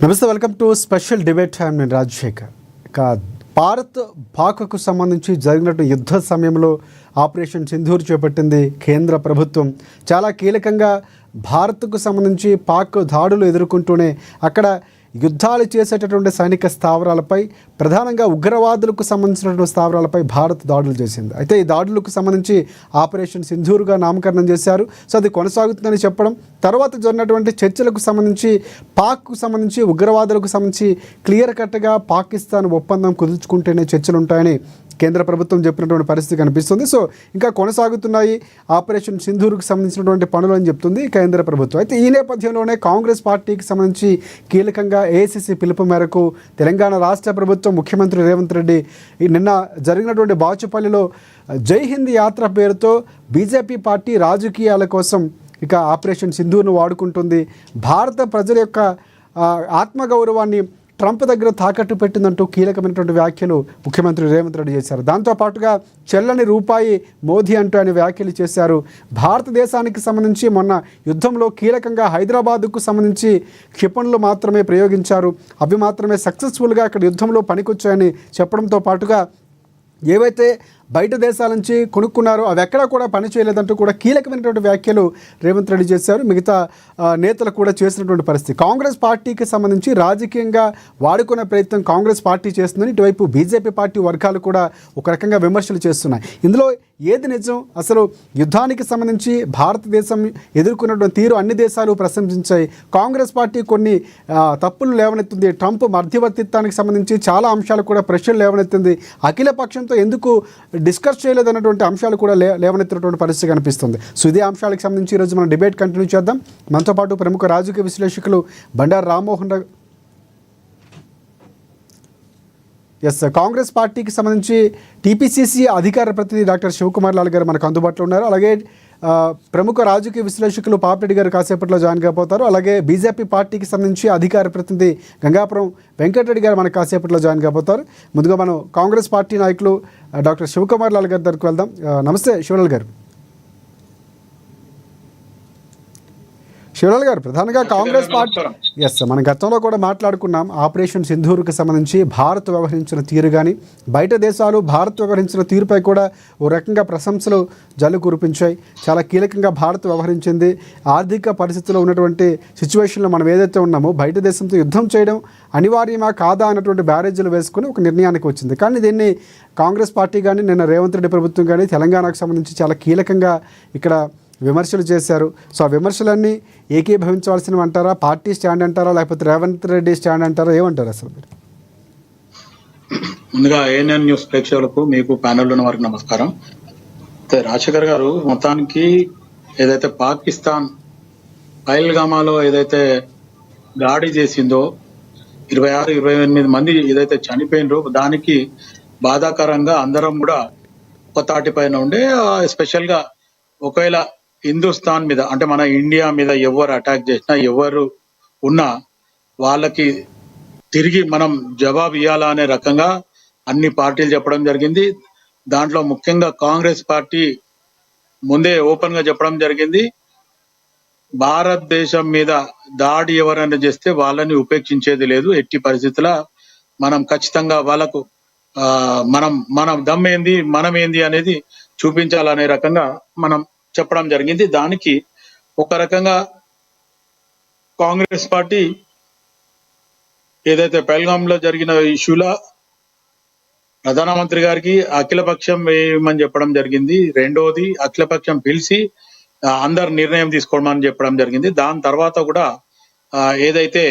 నమస్తే, welcome to special debate. నేను రాజశేఖర్. ఇక భారత్ పాక్కు సంబంధించి జరిగినట్టు యుద్ధ సమయంలో ఆపరేషన్ సింధూర్ చేపట్టింది కేంద్ర ప్రభుత్వం. చాలా కీలకంగా భారత్కు సంబంధించి పాక్ దాడులు ఎదుర్కొంటూనే అక్కడ యుద్ధాలు చేసేటటువంటి సైనిక స్థావరాలపై, ప్రధానంగా ఉగ్రవాదులకు సంబంధించినటువంటి స్థావరాలపై భారత్ దాడులు చేసింది. అయితే ఈ దాడులకు సంబంధించి ఆపరేషన్ సింధూర్గా నామకరణం చేశారు. సో అది కొనసాగుతుందని చెప్పడం, తర్వాత జరిగినటువంటి చర్చలకు సంబంధించి పాక్కు సంబంధించి ఉగ్రవాదులకు సంబంధించి క్లియర్ కట్గా పాకిస్తాన్ ఒప్పందం కుదుర్చుకుంటేనే చర్చలు ఉంటాయని కేంద్ర ప్రభుత్వం చెప్పినటువంటి పరిస్థితి కనిపిస్తుంది. సో ఇంకా కొనసాగుతున్నాయి ఆపరేషన్ సింధూర్కు సంబంధించినటువంటి పనులు అని చెప్తుంది కేంద్ర ప్రభుత్వం. అయితే ఈ నేపథ్యంలోనే కాంగ్రెస్ పార్టీకి సంబంధించి కీలకంగా ఏఐసిసి పిలుపు మేరకు తెలంగాణ రాష్ట్ర ప్రభుత్వం ముఖ్యమంత్రి రేవంత్ రెడ్డి నిన్న జరిగినటువంటి బాచుపల్లిలో జై హింద్ యాత్ర పేరుతో బీజేపీ పార్టీ రాజకీయాల కోసం ఇక ఆపరేషన్ సింధూర్ను వాడుకుంటుంది, భారత ప్రజల యొక్క ఆత్మగౌరవాన్ని ట్రంప్ దగ్గర తాకట్టు పెట్టిందంటూ కీలకమైనటువంటి వ్యాఖ్యలు ముఖ్యమంత్రి రేవంత్ రెడ్డి చేశారు. దాంతోపాటుగా చెల్లని రూపాయి మోదీ అంటూ ఆయన వ్యాఖ్యలు చేశారు. భారతదేశానికి సంబంధించి మొన్న యుద్ధంలో కీలకంగా హైదరాబాద్కు సంబంధించి క్షిపణులు మాత్రమే ప్రయోగించారు, అవి మాత్రమే సక్సెస్ఫుల్గా అక్కడ యుద్ధంలో పనికొచ్చాయని చెప్పడంతో పాటుగా ఏవైతే బయట దేశాల నుంచి కొనుక్కున్నారో అవి ఎక్కడా కూడా పనిచేయలేదంటూ కూడా కీలకమైనటువంటి వ్యాఖ్యలు రేవంత్ రెడ్డి చేశారు. మిగతా నేతలు కూడా చేసినటువంటి పరిస్థితి. కాంగ్రెస్ పార్టీకి సంబంధించి రాజకీయంగా వాడుకునే ప్రయత్నం కాంగ్రెస్ పార్టీ చేస్తుందని ఇటువైపు బీజేపీ పార్టీ వర్గాలు కూడా ఒక రకంగా విమర్శలు చేస్తున్నాయి. ఇందులో ఏది నిజం? అసలు యుద్ధానికి సంబంధించి భారతదేశం ఎదుర్కొన్నటువంటి తీరు అన్ని దేశాలు ప్రశంసించాయి. కాంగ్రెస్ పార్టీ కొన్ని తప్పులు లేవనెత్తింది. ట్రంప్ మధ్యవర్తిత్వానికి సంబంధించి చాలా అంశాలు కూడా ప్రశ్నలు లేవనెత్తింది. అఖిల పక్షంతో ఎందుకు డిస్కస్ చేయలేదన్నటువంటి అంశాలు కూడా లేవనెత్తినటువంటి పరిస్థితి కనిపిస్తుంది. సో ఇదే అంశాలకు సంబంధించి ఈరోజు మనం డిబేట్ కంటిన్యూ చేద్దాం. మనతో పాటు ప్రముఖ రాజకీయ విశ్లేషకులు బండారు రామ్మోహన్ రావు, కాంగ్రెస్ పార్టీకి సంబంధించి టీపీసీసీ అధికార ప్రతినిధి డాక్టర్ శివకుమార్ లాల్ గారు మనకు అందుబాటులో ఉన్నారు. అలాగే ప్రముఖ రాజకీయ విశ్లేషకులు పాపిరెడ్డి గారు కాసేపట్లో జాయిన్ కాబోతారు. అలాగే బీజేపీ పార్టీకి సంబంధించి అధికార ప్రతినిధి గంగాపురం వెంకటరెడ్డి గారు మనకు కాసేపట్లో జాయిన్ కాబోతారు. ముందుగా మనం కాంగ్రెస్ పార్టీ నాయకులు డాక్టర్ శివకుమార్ లాల్ గారి దగ్గరికి వెళ్దాం. నమస్తే శివలాల్ గారు. శివలాల్ గారు, ప్రధానంగా కాంగ్రెస్ పార్టీ మనం గతంలో కూడా మాట్లాడుకున్నాం. ఆపరేషన్ సింధూర్కి సంబంధించి భారత్ వ్యవహరించిన తీరు కానీ, బయట దేశాలు భారత్ వ్యవహరించిన తీరుపై కూడా ఓ రకంగా ప్రశంసలు జల్లు కురిపించాయి. చాలా కీలకంగా భారత్ వ్యవహరించింది. ఆర్థిక పరిస్థితుల్లో ఉన్నటువంటి సిచ్యువేషన్లో మనం ఏదైతే ఉన్నామో బయట దేశంతో యుద్ధం చేయడం అనివార్యమా కాదా అన్నటువంటి బ్యారేజీలు వేసుకుని ఒక నిర్ణయానికి వచ్చింది. కానీ దీన్ని కాంగ్రెస్ పార్టీ కానీ, నిన్న రేవంత్ రెడ్డి ప్రభుత్వం కానీ తెలంగాణకు సంబంధించి చాలా కీలకంగా ఇక్కడ విమర్శలు చేశారు. సో ఆ విమర్శలన్నీ ఏకీభవించవలసినవి అంటారా? పార్టీ స్టాండ్ అంటారా, లేకపోతే రేవంత్ రెడ్డి స్టాండ్ అంటారా? ఏమంటారు అసలు మీరు? ముందుగా ఏఎన్ఎన్ న్యూస్ ప్రేక్షకులకు, మీకు ప్యానెల్ ఉన్న వారికి నమస్కారం. రాజశేఖర్ గారు, మొత్తానికి ఏదైతే పాకిస్తాన్ పహల్గామాలో ఏదైతే దాడి చేసిందో 26-28 మంది ఏదైతే చనిపోయినరో దానికి బాధాకరంగా అందరం కూడా ఒక తాటిపైన ఉండే, స్పెషల్ గా ఒకవేళ హిందుస్థాన్ మీద అంటే మన ఇండియా మీద ఎవరు అటాక్ చేసినా, ఎవరు ఉన్నా వాళ్ళకి తిరిగి మనం జవాబు ఇవ్వాలా అనే రకంగా అన్ని పార్టీలు చెప్పడం జరిగింది. దాంట్లో ముఖ్యంగా కాంగ్రెస్ పార్టీ ముందే ఓపెన్ గా చెప్పడం జరిగింది, భారతదేశం మీద దాడి ఎవరైనా చేస్తే వాళ్ళని ఉపేక్షించేది లేదు, ఎట్టి పరిస్థితుల మనం ఖచ్చితంగా వాళ్ళకు మనం దమ్మేంది మనం ఏంది అనేది చూపించాలనే రకంగా మనం చెప్పడం జరిగింది. దానికి ఒక రకంగా కాంగ్రెస్ పార్టీ ఏదైతే పహల్గాంలో జరిగిన ఇష్యూలో ప్రధానమంత్రి గారికి అఖిలపక్షం వేయమని చెప్పడం జరిగింది. రెండోది అఖిలపక్షం పిలిచి అందరు నిర్ణయం తీసుకోవడం చెప్పడం జరిగింది. దాని తర్వాత కూడా ఏదైతే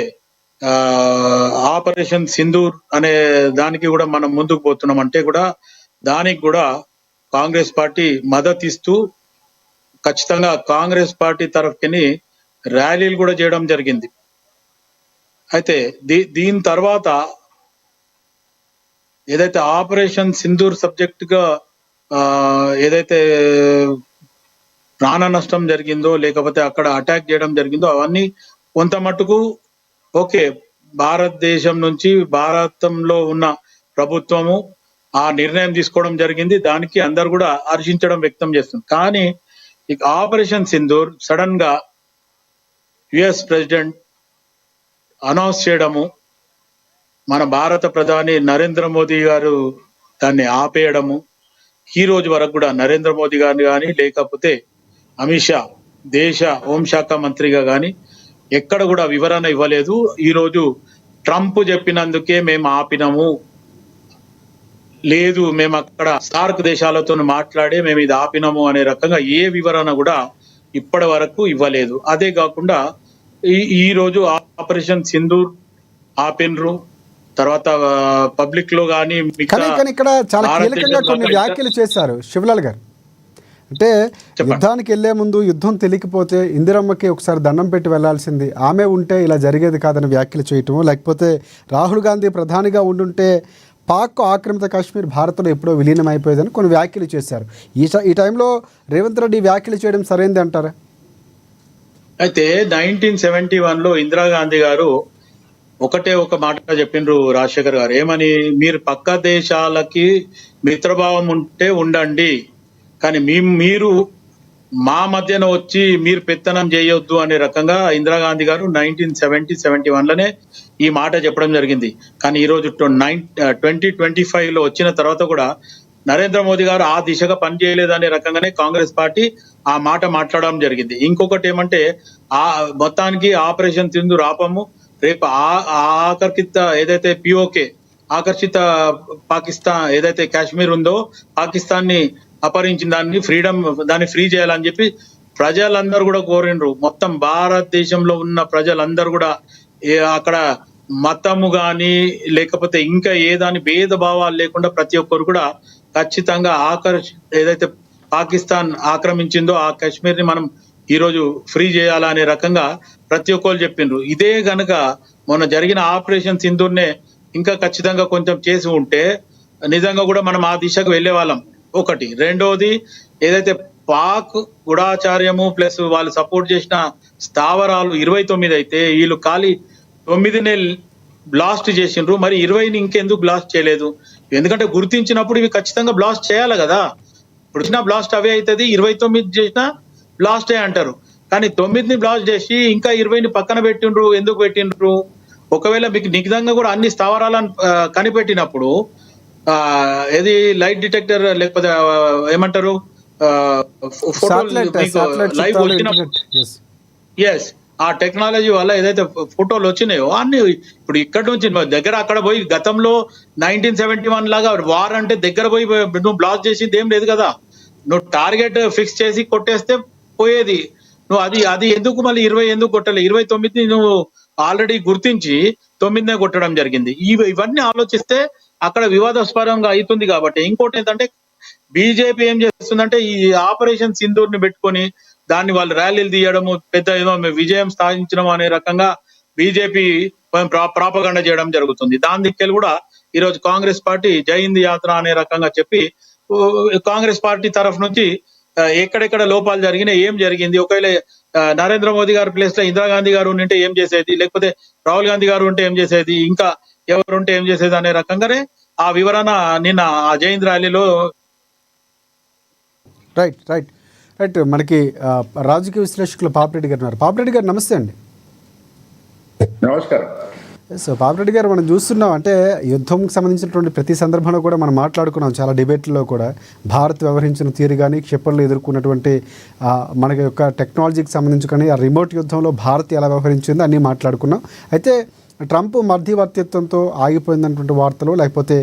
ఆపరేషన్ సింధూర్ అనే దానికి కూడా మనం ముందుకు పోతున్నాం అంటే కూడా దానికి కూడా కాంగ్రెస్ పార్టీ మద్దతు ఇస్తూ ఖచ్చితంగా కాంగ్రెస్ పార్టీ తరఫుని ర్యాలీలు కూడా చేయడం జరిగింది. అయితే దీని తర్వాత ఏదైతే ఆపరేషన్ సింధూర్ సబ్జెక్ట్ గా ఏదైతే ప్రాణ నష్టం జరిగిందో, లేకపోతే అక్కడ అటాక్ చేయడం జరిగిందో, అవన్నీ కొంత మట్టుకు ఓకే, భారతదేశం నుంచి భారతంలో ఉన్న ప్రభుత్వము ఆ నిర్ణయం తీసుకోవడం జరిగింది. దానికి అందరు కూడా హర్షించడం వ్యక్తం చేస్తుంది. కానీ ఆపరేషన్ సింధూర్ సడన్ గా యుఎస్ ప్రెసిడెంట్ అనౌన్స్ చేయడము, మన భారత ప్రధాని నరేంద్ర మోదీ గారు దాన్ని ఆపేయడము, ఈ రోజు వరకు కూడా నరేంద్ర మోదీ గారిని కానీ లేకపోతే అమిత్ షా దేశ హోంశాఖ మంత్రిగా కానీ ఎక్కడ కూడా వివరణ ఇవ్వలేదు. ఈ రోజు ట్రంప్ చెప్పినందుకే మేము ఆపినాము, లేదు మేము అక్కడ సార్క్ దేశాలతో మాట్లాడి మేము ఇది ఆపినాము అనే రకంగా ఏ వివరణ కూడా ఇప్పటి వరకు ఇవ్వలేదు. అదే కాకుండా ఈ రోజు ఆపరేషన్ సింధూర్ ఆపినరు, తర్వాత పబ్లిక్ లో కానీ కానీ ఇక్కడ చాలా కీలకంగా కొన్ని వ్యాఖ్యలు చేశారు శివలాల్ గారు. అంటే యుద్ధానికి వెళ్లే ముందు యుద్ధం తెలియకపోతే ఇందిరమ్మకి ఒకసారి దండం పెట్టి వెళ్లాల్సింది, ఆమె ఉంటే ఇలా జరిగేది కాదని వ్యాఖ్యలు చేయటము, లేకపోతే రాహుల్ గాంధీ ప్రధానిగా ఉండుంటే పాక్ ఆక్రమిత కాశ్మీర్ భారత్లో ఎప్పుడో విలీనం అయిపోయేదని కొన్ని వ్యాఖ్యలు చేశారు. ఈ టైంలో రేవంత్ రెడ్డి వ్యాఖ్యలు చేయడం సరైంది అంటారా? అయితే 1971లో ఇందిరాగాంధీ గారు ఒకటే ఒక మాట చెప్పిండ్రు రాజశేఖర్ గారు, ఏమని, మీరు పక్క దేశాలకి మిత్రభావం ఉంటే ఉండండి, కానీ మీరు మా మధ్యన వచ్చి మీరు పెత్తనం చేయొద్దు అనే రకంగా ఇందిరాగాంధీ గారు 1971లోనే ఈ మాట చెప్పడం జరిగింది. కానీ ఈరోజు 2025లో వచ్చిన తర్వాత కూడా నరేంద్ర మోదీ గారు ఆ దిశగా పనిచేయలేదనే రకంగానే కాంగ్రెస్ పార్టీ ఆ మాట మాట్లాడడం జరిగింది. ఇంకొకటి ఏమంటే మొత్తానికి ఆపరేషన్ సింధూర్ ఆపము, రేపు ఆకర్షిత ఏదైతే పిఓకే ఆకర్షిత పాకిస్తాన్ ఏదైతే కాశ్మీర్ ఉందో పాకిస్తాన్ ని అపహరించిన దాన్ని ఫ్రీ చేయాలని చెప్పి ప్రజలందరూ కూడా కోరిండ్రు. మొత్తం భారతదేశంలో ఉన్న ప్రజలందరూ కూడా అక్కడ మతము గాని లేకపోతే ఇంకా ఏదాని భేదభావాలు లేకుండా ప్రతి ఒక్కరు కూడా ఖచ్చితంగా ఏదైతే పాకిస్తాన్ ఆక్రమించిందో ఆ కాశ్మీర్ ని మనం ఈ రోజు ఫ్రీ చేయాలనే రకంగా ప్రతి ఒక్కరు చెప్పిండ్రు. ఇదే గనక మొన్న జరిగిన ఆపరేషన్ సింధూర్నే ఇంకా ఖచ్చితంగా కొంచెం చేసి ఉంటే నిజంగా కూడా మనం ఆ దిశకు వెళ్లే వాళ్ళం. ఒకటి. రెండోది, ఏదైతే పాక్ గుడాచార్యము ప్లస్ వాళ్ళు సపోర్ట్ చేసిన స్థావరాలు 29 అయితే వీళ్ళు ఖాళీ 9నే బ్లాస్ట్ చేసిండ్రు. మరి 20ని ఇంకెందుకు బ్లాస్ట్ చేయలేదు? ఎందుకంటే గుర్తించినప్పుడు ఇవి ఖచ్చితంగా బ్లాస్ట్ చేయాలి కదా. ఇప్పుడు వచ్చిన బ్లాస్ట్ అవే అవుతుంది, 29 చేసినా బ్లాస్టే అంటారు. కానీ 9ని బ్లాస్ట్ చేసి ఇంకా 20ని పక్కన పెట్టిండ్రు. ఎందుకు పెట్టిండ్రు? ఒకవేళ మీకు నిజంగా కూడా అన్ని స్థావరాలను కనిపెట్టినప్పుడు ఏది లైట్ డిటెక్టర్ లేకపోతే ఏమంటారు లైవ్ వచ్చినప్పుడు ఆ టెక్నాలజీ వల్ల ఏదైతే ఫోటోలు వచ్చినాయో అన్ని ఇప్పుడు ఇక్కడ నుంచి దగ్గర అక్కడ పోయి గతంలో 1971 లాగా వార్ అంటే దగ్గర పోయి నువ్వు బ్లాస్ట్ చేసింది ఏం లేదు కదా. నువ్వు టార్గెట్ ఫిక్స్ చేసి కొట్టేస్తే పోయేది. నువ్వు అది ఎందుకు మళ్ళీ 20 ఎందుకు కొట్టలే? 29ని నువ్వు ఆల్రెడీ గుర్తించి 9నే కొట్టడం జరిగింది. ఇవన్నీ ఆలోచిస్తే అక్కడ వివాదాస్పదంగా అవుతుంది. కాబట్టి ఇంకోటి ఏంటంటే బీజేపీ ఏం చేస్తుందంటే ఈ ఆపరేషన్ సింధూర్ ని పెట్టుకొని దాన్ని వాళ్ళు ర్యాలీలు తీయడము, పెద్ద ఏదో విజయం సాధించడం అనే రకంగా బీజేపీ ప్రాపగండ చేయడం జరుగుతుంది. దాని దిక్కెళ్ళి కూడా ఈరోజు కాంగ్రెస్ పార్టీ జై హింద్ యాత్ర అనే రకంగా చెప్పి కాంగ్రెస్ పార్టీ తరఫు నుంచి ఎక్కడెక్కడ లోపాలు జరిగినాయి, ఏం జరిగింది, ఒకవేళ నరేంద్ర మోదీ గారి ప్లేస్ లో ఇందిరాగాంధీ గారు ఉంటే ఏం చేసేది, లేకపోతే రాహుల్ గాంధీ గారు ఉంటే ఏం చేసేది, ఇంకా ఎవరుంటే ఏం చేసేది అనే రకంగానే ఆ వివరణ నిన్న ఆ జైంద్ ర్యాలీలో. రైట్ మనకి రాజకీయ విశ్లేషకులు పాపిరెడ్డి గారు ఉన్నారు. పాపిరెడ్డి గారు నమస్తే అండి. నమస్కారం. సో పాపిరెడ్డి గారు, మనం చూస్తున్నాం అంటే యుద్ధంకి సంబంధించినటువంటి ప్రతి సందర్భంలో కూడా మనం మాట్లాడుకున్నాం, చాలా డిబేట్లలో కూడా భారత్ వ్యవహరించిన తీరు కానీ, క్షిపణులు ఎదుర్కొన్నటువంటి మన యొక్క టెక్నాలజీకి సంబంధించి కానీ, ఆ రిమోట్ యుద్ధంలో భారత్ ఎలా వ్యవహరించిందో అన్నీ మాట్లాడుకున్నాం. అయితే ట్రంప్ మధ్యవర్తిత్వంతో ఆగిపోయిందన్నటువంటి వార్తలు, లేకపోతే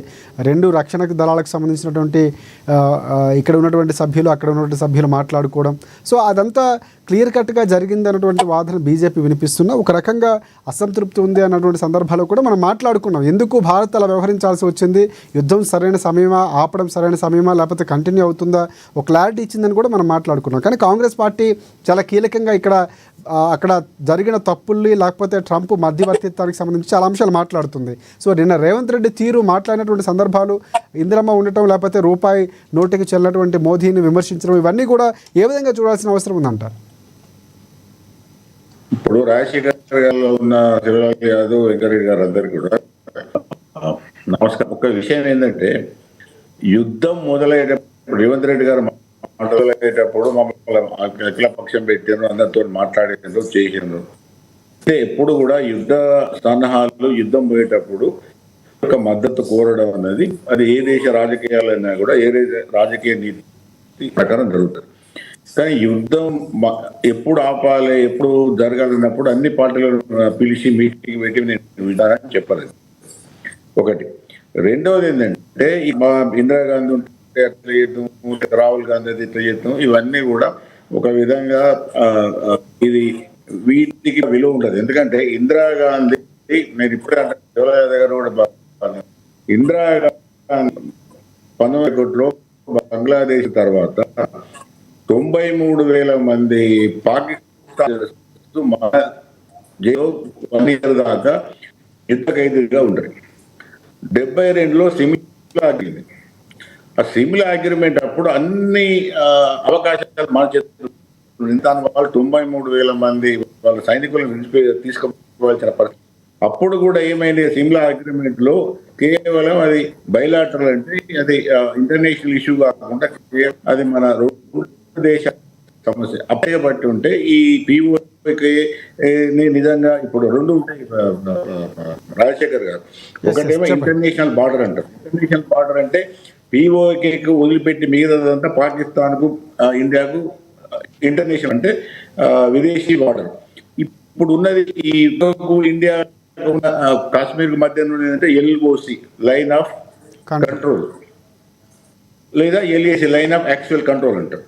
రెండు రక్షణ దళాలకు సంబంధించినటువంటి ఇక్కడ ఉన్నటువంటి సభ్యులు అక్కడ ఉన్నటువంటి సభ్యులు మాట్లాడుకోవడం, సో అదంతా క్లియర్ కట్గా జరిగింది అన్నటువంటి వాదన బీజేపీ వినిపిస్తున్నా, ఒక రకంగా అసంతృప్తి ఉంది అన్నటువంటి సందర్భాల్లో కూడా మనం మాట్లాడుకున్నాం. ఎందుకు భారత్ అలా వ్యవహరించాల్సి వచ్చింది, యుద్ధం సరైన సమయమా, ఆపడం సరైన సమయమా, లేకపోతే కంటిన్యూ అవుతుందా, ఒక క్లారిటీ ఇచ్చిందని కూడా మనం మాట్లాడుకున్నాం. కానీ కాంగ్రెస్ పార్టీ చాలా కీలకంగా అక్కడ జరిగిన తప్పుల్ని, లేకపోతే ట్రంప్ మధ్యవర్తిత్వానికి సంబంధించి చాలా అంశాలు మాట్లాడుతుంది. సో నిన్న రేవంత్ రెడ్డి తీరు, మాట్లాడినటువంటి సందర్భాలు, ఇందిరమ్మ ఉండటం, లేకపోతే రూపాయి నోటికి చెల్లినటువంటి మోదీని విమర్శించడం, ఇవన్నీ కూడా ఏ విధంగా చూడాల్సిన అవసరం ఉందంటారు? ఇప్పుడు రాజశేఖర్ గారిలో ఉన్న శివలాల్ యాదవ్, వెంకరెడ్డి గారు అందరు కూడా నమస్కారం. ఒక విషయం ఏంటంటే, యుద్ధం మొదలయ్యేటప్పుడు రేవంత్ రెడ్డి గారు మొదలయ్యేటప్పుడు మమ్మల్ని అఖిల పక్షం పెట్టిండ్రు, అందరితో మాట్లాడిండ్రు, చేసిండ్రు. ఎప్పుడు కూడా యుద్ధ సన్నాహాలు యుద్ధం పోయేటప్పుడు ఒక మద్దతు కోరడం అనేది అది ఏ దేశ రాజకీయాలైనా కూడా ఏ దేశ రాజకీయ నీతి ప్రకారం జరుగుతుంది. కానీ యుద్ధం ఎప్పుడు ఆపాలి ఎప్పుడు జరగాలన్నప్పుడు అన్ని పార్టీలను పిలిచి మీటింగ్ పెట్టి నేను విధానాన్ని చెప్పలేదు. ఒకటి. రెండవది ఏంటంటే మా ఇందిరాగాంధీ ఉంటే అట్లా చేద్దాం, రాహుల్ గాంధీ అయితే ఇట్లా చేద్దాం, ఇవన్నీ కూడా ఒక విధంగా ఇది వీటికి విలువ ఉంటుంది. ఎందుకంటే ఇందిరాగాంధీ నేను ఇప్పుడే అంటే జవహర్లాల్ నెహ్రూ గారు కూడా ఇందిరాగాంధీ 1961లో బంగ్లాదేశ్ తర్వాత 93,000 మంది పాకిస్తాన్ దాకా యుద్ధ ఖైదీలుగా ఉంటారు. 72లో సిమ్లా అగ్రిమెంట్. ఆ సిమ్లా అగ్రిమెంట్ అప్పుడు అన్ని అవకాశాలు మన చేతులు వాళ్ళు 93,000 మంది వాళ్ళ సైనికులను తీసుకోవాల్సిన పరిస్థితి. అప్పుడు కూడా ఏమైంది, సిమ్లా అగ్రిమెంట్ లో కేవలం అది బైలాటరల్ అంటే అది ఇంటర్నేషనల్ ఇష్యూ కాకుండా అది మన దేశ సమస్య అప్పయ్యబట్టి ఉంటే ఈ పిఓకి నిజంగా ఇప్పుడు రెండు ఉంటాయి రాజశేఖర్ గారు. ఒకటేమో ఇంటర్నేషనల్ బార్డర్ అంటారు. ఇంటర్నేషనల్ బార్డర్ అంటే పిఓకి వదిలిపెట్టి మిగతాదంతా పాకిస్తాన్ కు ఇండియాకు ఇంటర్నేషనల్ అంటే విదేశీ బార్డర్. ఇప్పుడు ఉన్నది ఈ ఇండియా కాశ్మీర్ మధ్య నుండి ఎల్ఓసి లైన్ ఆఫ్ కంట్రోల్ లేదా LAC line of actual control అంటారు.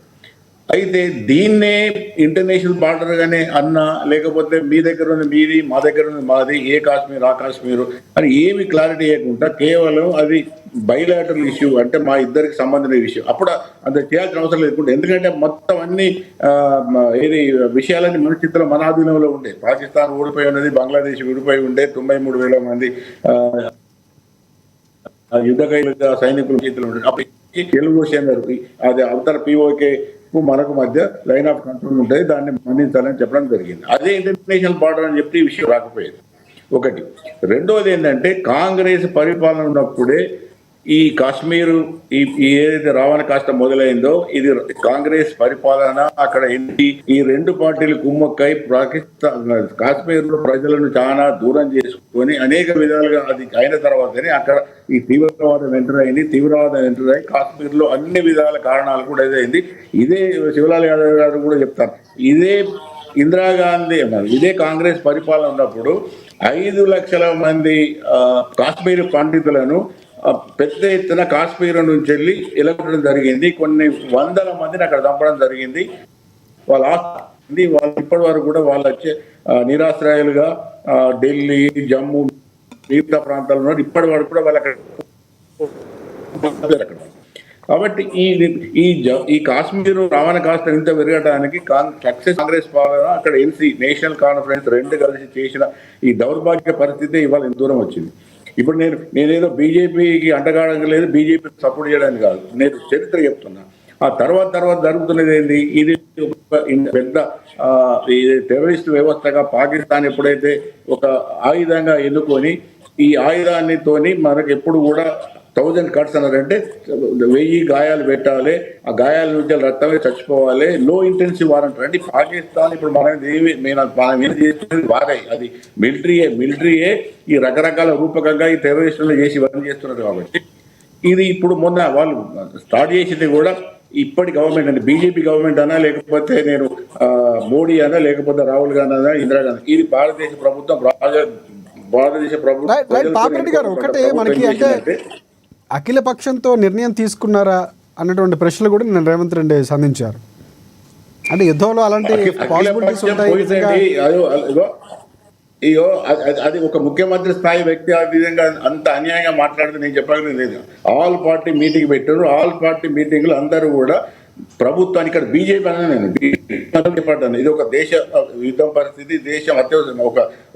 అయితే దీన్నే ఇంటర్నేషనల్ బార్డర్ గానే అన్నా లేకపోతే మీ దగ్గర ఉన్న మీది మా దగ్గర ఉన్న మాది ఏ కాశ్మీర్ ఆ కాశ్మీర్ అని ఏమి క్లారిటీ ఇవ్వకుండా కేవలం అది బైలాటరల్ ఇష్యూ అంటే మా ఇద్దరికి సంబంధించిన విషయం. అప్పుడు అంత చేయాల్సిన అవసరం లేకుండా, ఎందుకంటే మొత్తం అన్ని ఏది విషయాలన్నీ మన చిత్రం మన ఆధీనంలో ఉండే. పాకిస్తాన్ ఓడిపోయి ఉన్నది, బంగ్లాదేశ్ విడిపోయి ఉండే, 93,000 మంది యుద్ధ ఖైదీలుగా సైనికుల చేతులు ఉండే. అప్పుడు తెలుగు అన్నారు అది అవతల పిఓకే మనకు మధ్య లైన్ ఆఫ్ కంట్రోల్ ఉంటుంది, దాన్ని మన్నించాలని చెప్పడం జరిగింది. అదే ఇంటర్నేషనల్ బార్డర్ అని చెప్పి ఈ విషయం రాకపోయేది. ఒకటి. రెండోది ఏంటంటే కాంగ్రెస్ పరిపాలన ఉన్నప్పుడే ఈ కాశ్మీరు ఏదైతే రావణ కాస్త మొదలైందో ఇది కాంగ్రెస్ పరిపాలన. అక్కడ ఈ రెండు పార్టీలు కుమ్మక్కై పాకిస్తాన్ కాశ్మీర్ లో ప్రజలను చాలా దూరం చేసుకొని అనేక విధాలుగా అది అయిన తర్వాతనే అక్కడ ఈ తీవ్రవాదం ఎంటర్ అయింది. తీవ్రవాదం ఎంటర్ అయి కాశ్మీర్ లో అన్ని విధాల కారణాలు కూడా ఇదైంది. ఇదే శివలాల్ యాదవ్ గారు కూడా చెప్తారు, ఇదే ఇందిరాగాంధీ అన్నారు, ఇదే కాంగ్రెస్ పరిపాలన ఉన్నప్పుడు 5 లక్షల మంది కాశ్మీర్ పండితులను పెద్ద ఎత్తున కాశ్మీర్ నుంచి వెళ్ళి ఎలగొట్టడం జరిగింది. కొన్ని వందల మందిని అక్కడ చంపడం జరిగింది. వాళ్ళు ఇప్పటి వరకు కూడా వాళ్ళు వచ్చే నిరాశ్రయాలుగా ఢిల్లీ, జమ్మూ మిగతా ప్రాంతాల్లో ఇప్పటి వరకు కూడా వాళ్ళు అక్కడ. కాబట్టి ఈ కాశ్మీర్ రావణ కాస్త ఇంత పెరగడానికి సక్సెస్ కాంగ్రెస్ పాలన అక్కడ నేషనల్ కాన్ఫరెన్స్ రెండు కలిసి చేసిన ఈ దౌర్భాగ్య పరిస్థితి ఇవాళ ఇంత దూరం వచ్చింది. ఇప్పుడు నేనేదో బీజేపీకి అంటగాడం లేదు, బీజేపీ సపోర్ట్ చేయడానికి కాదు, నేను చరిత్ర చెప్తున్నా. ఆ తర్వాత జరుగుతున్నది ఏంది, ఇది పెద్ద టెర్రరిస్ట్ వ్యవస్థగా పాకిస్తాన్ ఎప్పుడైతే ఒక ఆయుధంగా ఎన్నుకొని ఈ ఆయుధాన్నితోని మనకు ఎప్పుడు కూడా 1000 కట్స్ అన్నారంటే 1000 గాయాలు పెట్టాలి, ఆ గాయాల నుంచి రక్తమే చచ్చిపోవాలి, లో ఇంటెన్సివ్ వార్ అంటారు. అంటే పాకిస్తాన్ ఇప్పుడు మనం చేసేది వారాయి, అది మిలిటరీయే ఈ రకరకాల రూపకంగా ఈ టెర్రరిస్టులు చేసి ఇవన్నీ చేస్తున్నారు. కాబట్టి ఇది ఇప్పుడు మొన్న వాళ్ళు స్టార్ట్ చేసింది కూడా ఇప్పటి గవర్నమెంట్ అంటే బీజేపీ గవర్నమెంట్ అనా లేకపోతే నేను మోడీ అనా లేకపోతే రాహుల్ గాంధీ అనా ఇందిరాగాంధీ, ఇది భారతదేశ ప్రభుత్వం ఒకటే మనకి అంటే అఖిల పక్షంతో నిర్ణయం తీసుకున్నారా అన్నటువంటి ప్రశ్నలు కూడా నేను రేవంత్ రెడ్డి సంధించారు. అంటే యుద్ధంలో అలాంటి పాసిబిలిటీస్ ఉంటాయి. అది ఒక ముఖ్యమంత్రి స్థాయి వ్యక్తి ఆ విధంగా అంత అన్యాయంగా మాట్లాడితే నేను చెప్పగలను లేదు. ఆల్ పార్టీ మీటింగ్ పెట్టారు. ఆల్ పార్టీ మీటింగ్లు అందరూ కూడా ప్రభుత్వానికి ఇక్కడ బీజేపీ అనే నేను చెప్పాను, ఇది ఒక దేశ యుద్ధం పరిస్థితి, దేశం అత్యవసరం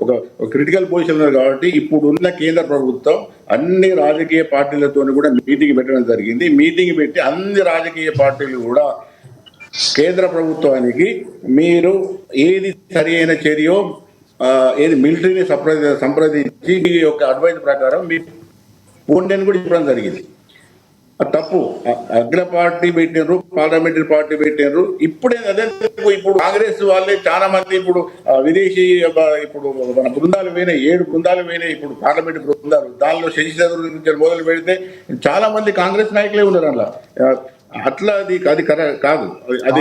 ఒక క్రిటికల్ పొజిషన్ ఉన్నారు. కాబట్టి ఇప్పుడు ఉన్న కేంద్ర ప్రభుత్వం అన్ని రాజకీయ పార్టీలతో కూడా మీటింగ్ పెట్టడం జరిగింది. మీటింగ్ పెట్టి అన్ని రాజకీయ పార్టీలు కూడా కేంద్ర ప్రభుత్వానికి మీరు ఏది సరి అయిన చర్యో ఏది మిలిటరీని సంప్రదించి యొక్క అడ్వైజ్ ప్రకారం మీ పోండి కూడా చెప్పడం జరిగింది. తప్పు. అగ్ర పార్టీ పెట్టినారు, పార్లమెంటరీ పార్టీ పెట్టినారు. ఇప్పుడే అదే ఇప్పుడు కాంగ్రెస్ వాళ్ళే చాలా మంది ఇప్పుడు విదేశీ ఇప్పుడు మన బృందాలు పోయినాయి, 7 బృందాలు పోయినాయి ఇప్పుడు పార్లమెంట్ బృందాలు. దానిలో శశిధర్ నుంచి మొదలు పెడితే చాలా మంది కాంగ్రెస్ నాయకులే ఉన్నారు అలా. అట్లా అది కాదు. అది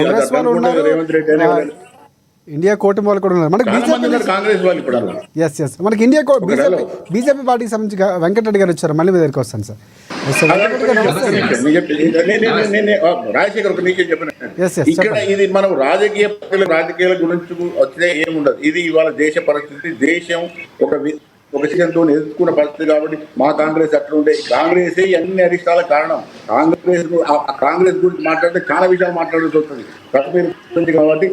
రేవంత్ రెడ్డి అనే ఇండియా కూటమి వాళ్ళు కూడా ఉన్నారు. మనకి కాంగ్రెస్ వాళ్ళు ఇప్పుడు ఎస్ మనకి ఇండియా బీజేపీ పార్టీకి సంబంధించి వెంకటరెడ్డి గారు వచ్చారు. మళ్ళీ మీ దగ్గరికి వస్తాను సార్. రాజశేఖర్ ఒక నీకే చెప్పిన ఇక్కడ ఇది మనం రాజకీయాల గురించి వచ్చినా ఏముండదు. ఇది ఇవాళ దేశ పరిస్థితి. దేశం ఒక విషయంతో ఎదుర్కొన్న పరిస్థితి. కాబట్టి మా కాంగ్రెస్ అట్లా ఉండే కాంగ్రెసే అన్ని అరిష్టాల కారణం. కాంగ్రెస్ గురించి మాట్లాడితే చాలా విషయాలు మాట్లాడాల్సి వస్తుంది కశ్మీర్ గురించి. కాబట్టి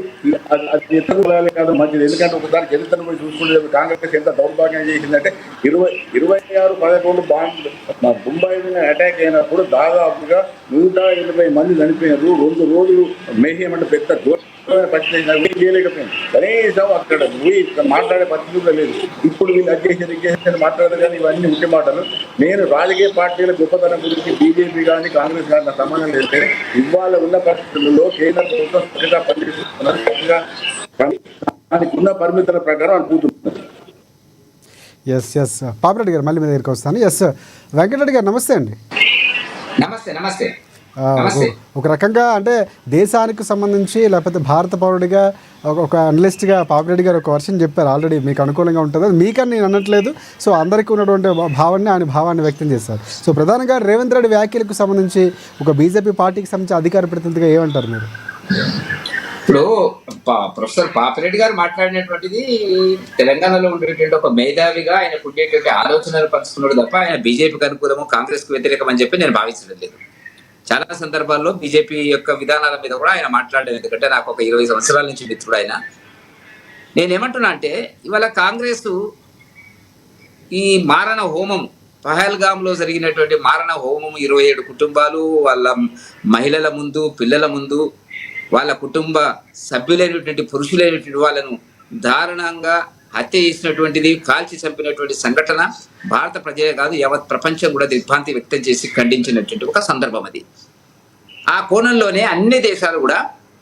అది ఎత్తుకోవాలి కాదు మంచిది. ఎందుకంటే ఒకసారి చరిత్రను పోయి చూసుకుంటే కాంగ్రెస్ ఎంత దౌర్భాగ్యం చేసిందంటే 26/11 బాంబు ముంబై మీద అటాక్ అయినప్పుడు దాదాపుగా 180 మంది చనిపోయినారు. 2 రోజులు మేహ్యం అంటే పెద్ద పరిస్థితి చేయలేకపోయింది. కనీసం అక్కడ మాట్లాడే పరిస్థితి కూడా లేదు. ఇప్పుడు వీళ్ళు అధ్యక్షులు మాట్లాడదు. కానీ ఇవన్నీ ఉంటే మాటలు. నేను రాజకీయ పార్టీల గొప్పతనం గురించి బీజేపీ కానీ కాంగ్రెస్ కానీ సంబంధం లేదు. ఇవాళ ఉన్న పరిస్థితుల్లో కేంద్ర ప్రభుత్వం చక్కగా పనిచేస్తున్నారు. చక్కగా దానికి ఉన్న పరిమితుల ప్రకారం అనుకుంటున్నారు. ఎస్ పాపిరెడ్డి గారు మళ్ళీ మీ దగ్గరికి వస్తాను. ఎస్ వెంకటరెడ్డి గారు నమస్తే అండి. నమస్తే. ఒక రకంగా అంటే దేశానికి సంబంధించి లేకపోతే భారత పౌరుడిగా ఒక అనలిస్ట్గా పాపిరెడ్డి గారు ఒక వర్షన్ చెప్పారు. ఆల్రెడీ మీకు అనుకూలంగా ఉంటుంది, అది మీకని నేను అనట్లేదు. సో అందరికీ ఉన్నటువంటి భావాన్ని వ్యక్తం చేశారు. సో ప్రధానంగా రేవంత్ రెడ్డి వ్యాఖ్యలకు సంబంధించి ఒక బీజేపీ పార్టీకి సంబంధించి అధికార ప్రతినిధిగా ఏమంటారు మీరు? ఇప్పుడు ప్రొఫెసర్ పాపిరెడ్డి గారు మాట్లాడినటువంటిది తెలంగాణలో ఉండేటువంటి ఒక మేధావిగా ఆయన ఉండేటువంటి ఆలోచనలు పంచుకున్నాడు తప్ప ఆయన బీజేపీకి అనుకూలము కాంగ్రెస్కి వ్యతిరేకం అని చెప్పి నేను భావించడం లేదు. చాలా సందర్భాల్లో బీజేపీ యొక్క విధానాల మీద కూడా ఆయన మాట్లాడలేదు. ఎందుకంటే నాకు ఒక 20 సంవత్సరాల నుంచి మిత్రుడు ఆయన. నేనేమంటున్నా అంటే ఇవాళ కాంగ్రెస్ ఈ మారణ హోమం పహల్గామ్లో జరిగినటువంటి మారణ హోమం 27 కుటుంబాలు వాళ్ళ మహిళల ముందు పిల్లల ముందు వాళ్ళ కుటుంబ సభ్యులైనటువంటి పురుషులైనటువంటి వాళ్ళను దారుణంగా హత్య చేసినటువంటిది, కాల్చి చంపినటువంటి సంఘటన భారత ప్రజలే కాదు యావత్ ప్రపంచం కూడా దిగ్భ్రాంతి వ్యక్తం చేసి ఖండించినటువంటి ఒక సందర్భం అది. ఆ కోణంలోనే అన్ని దేశాలు కూడా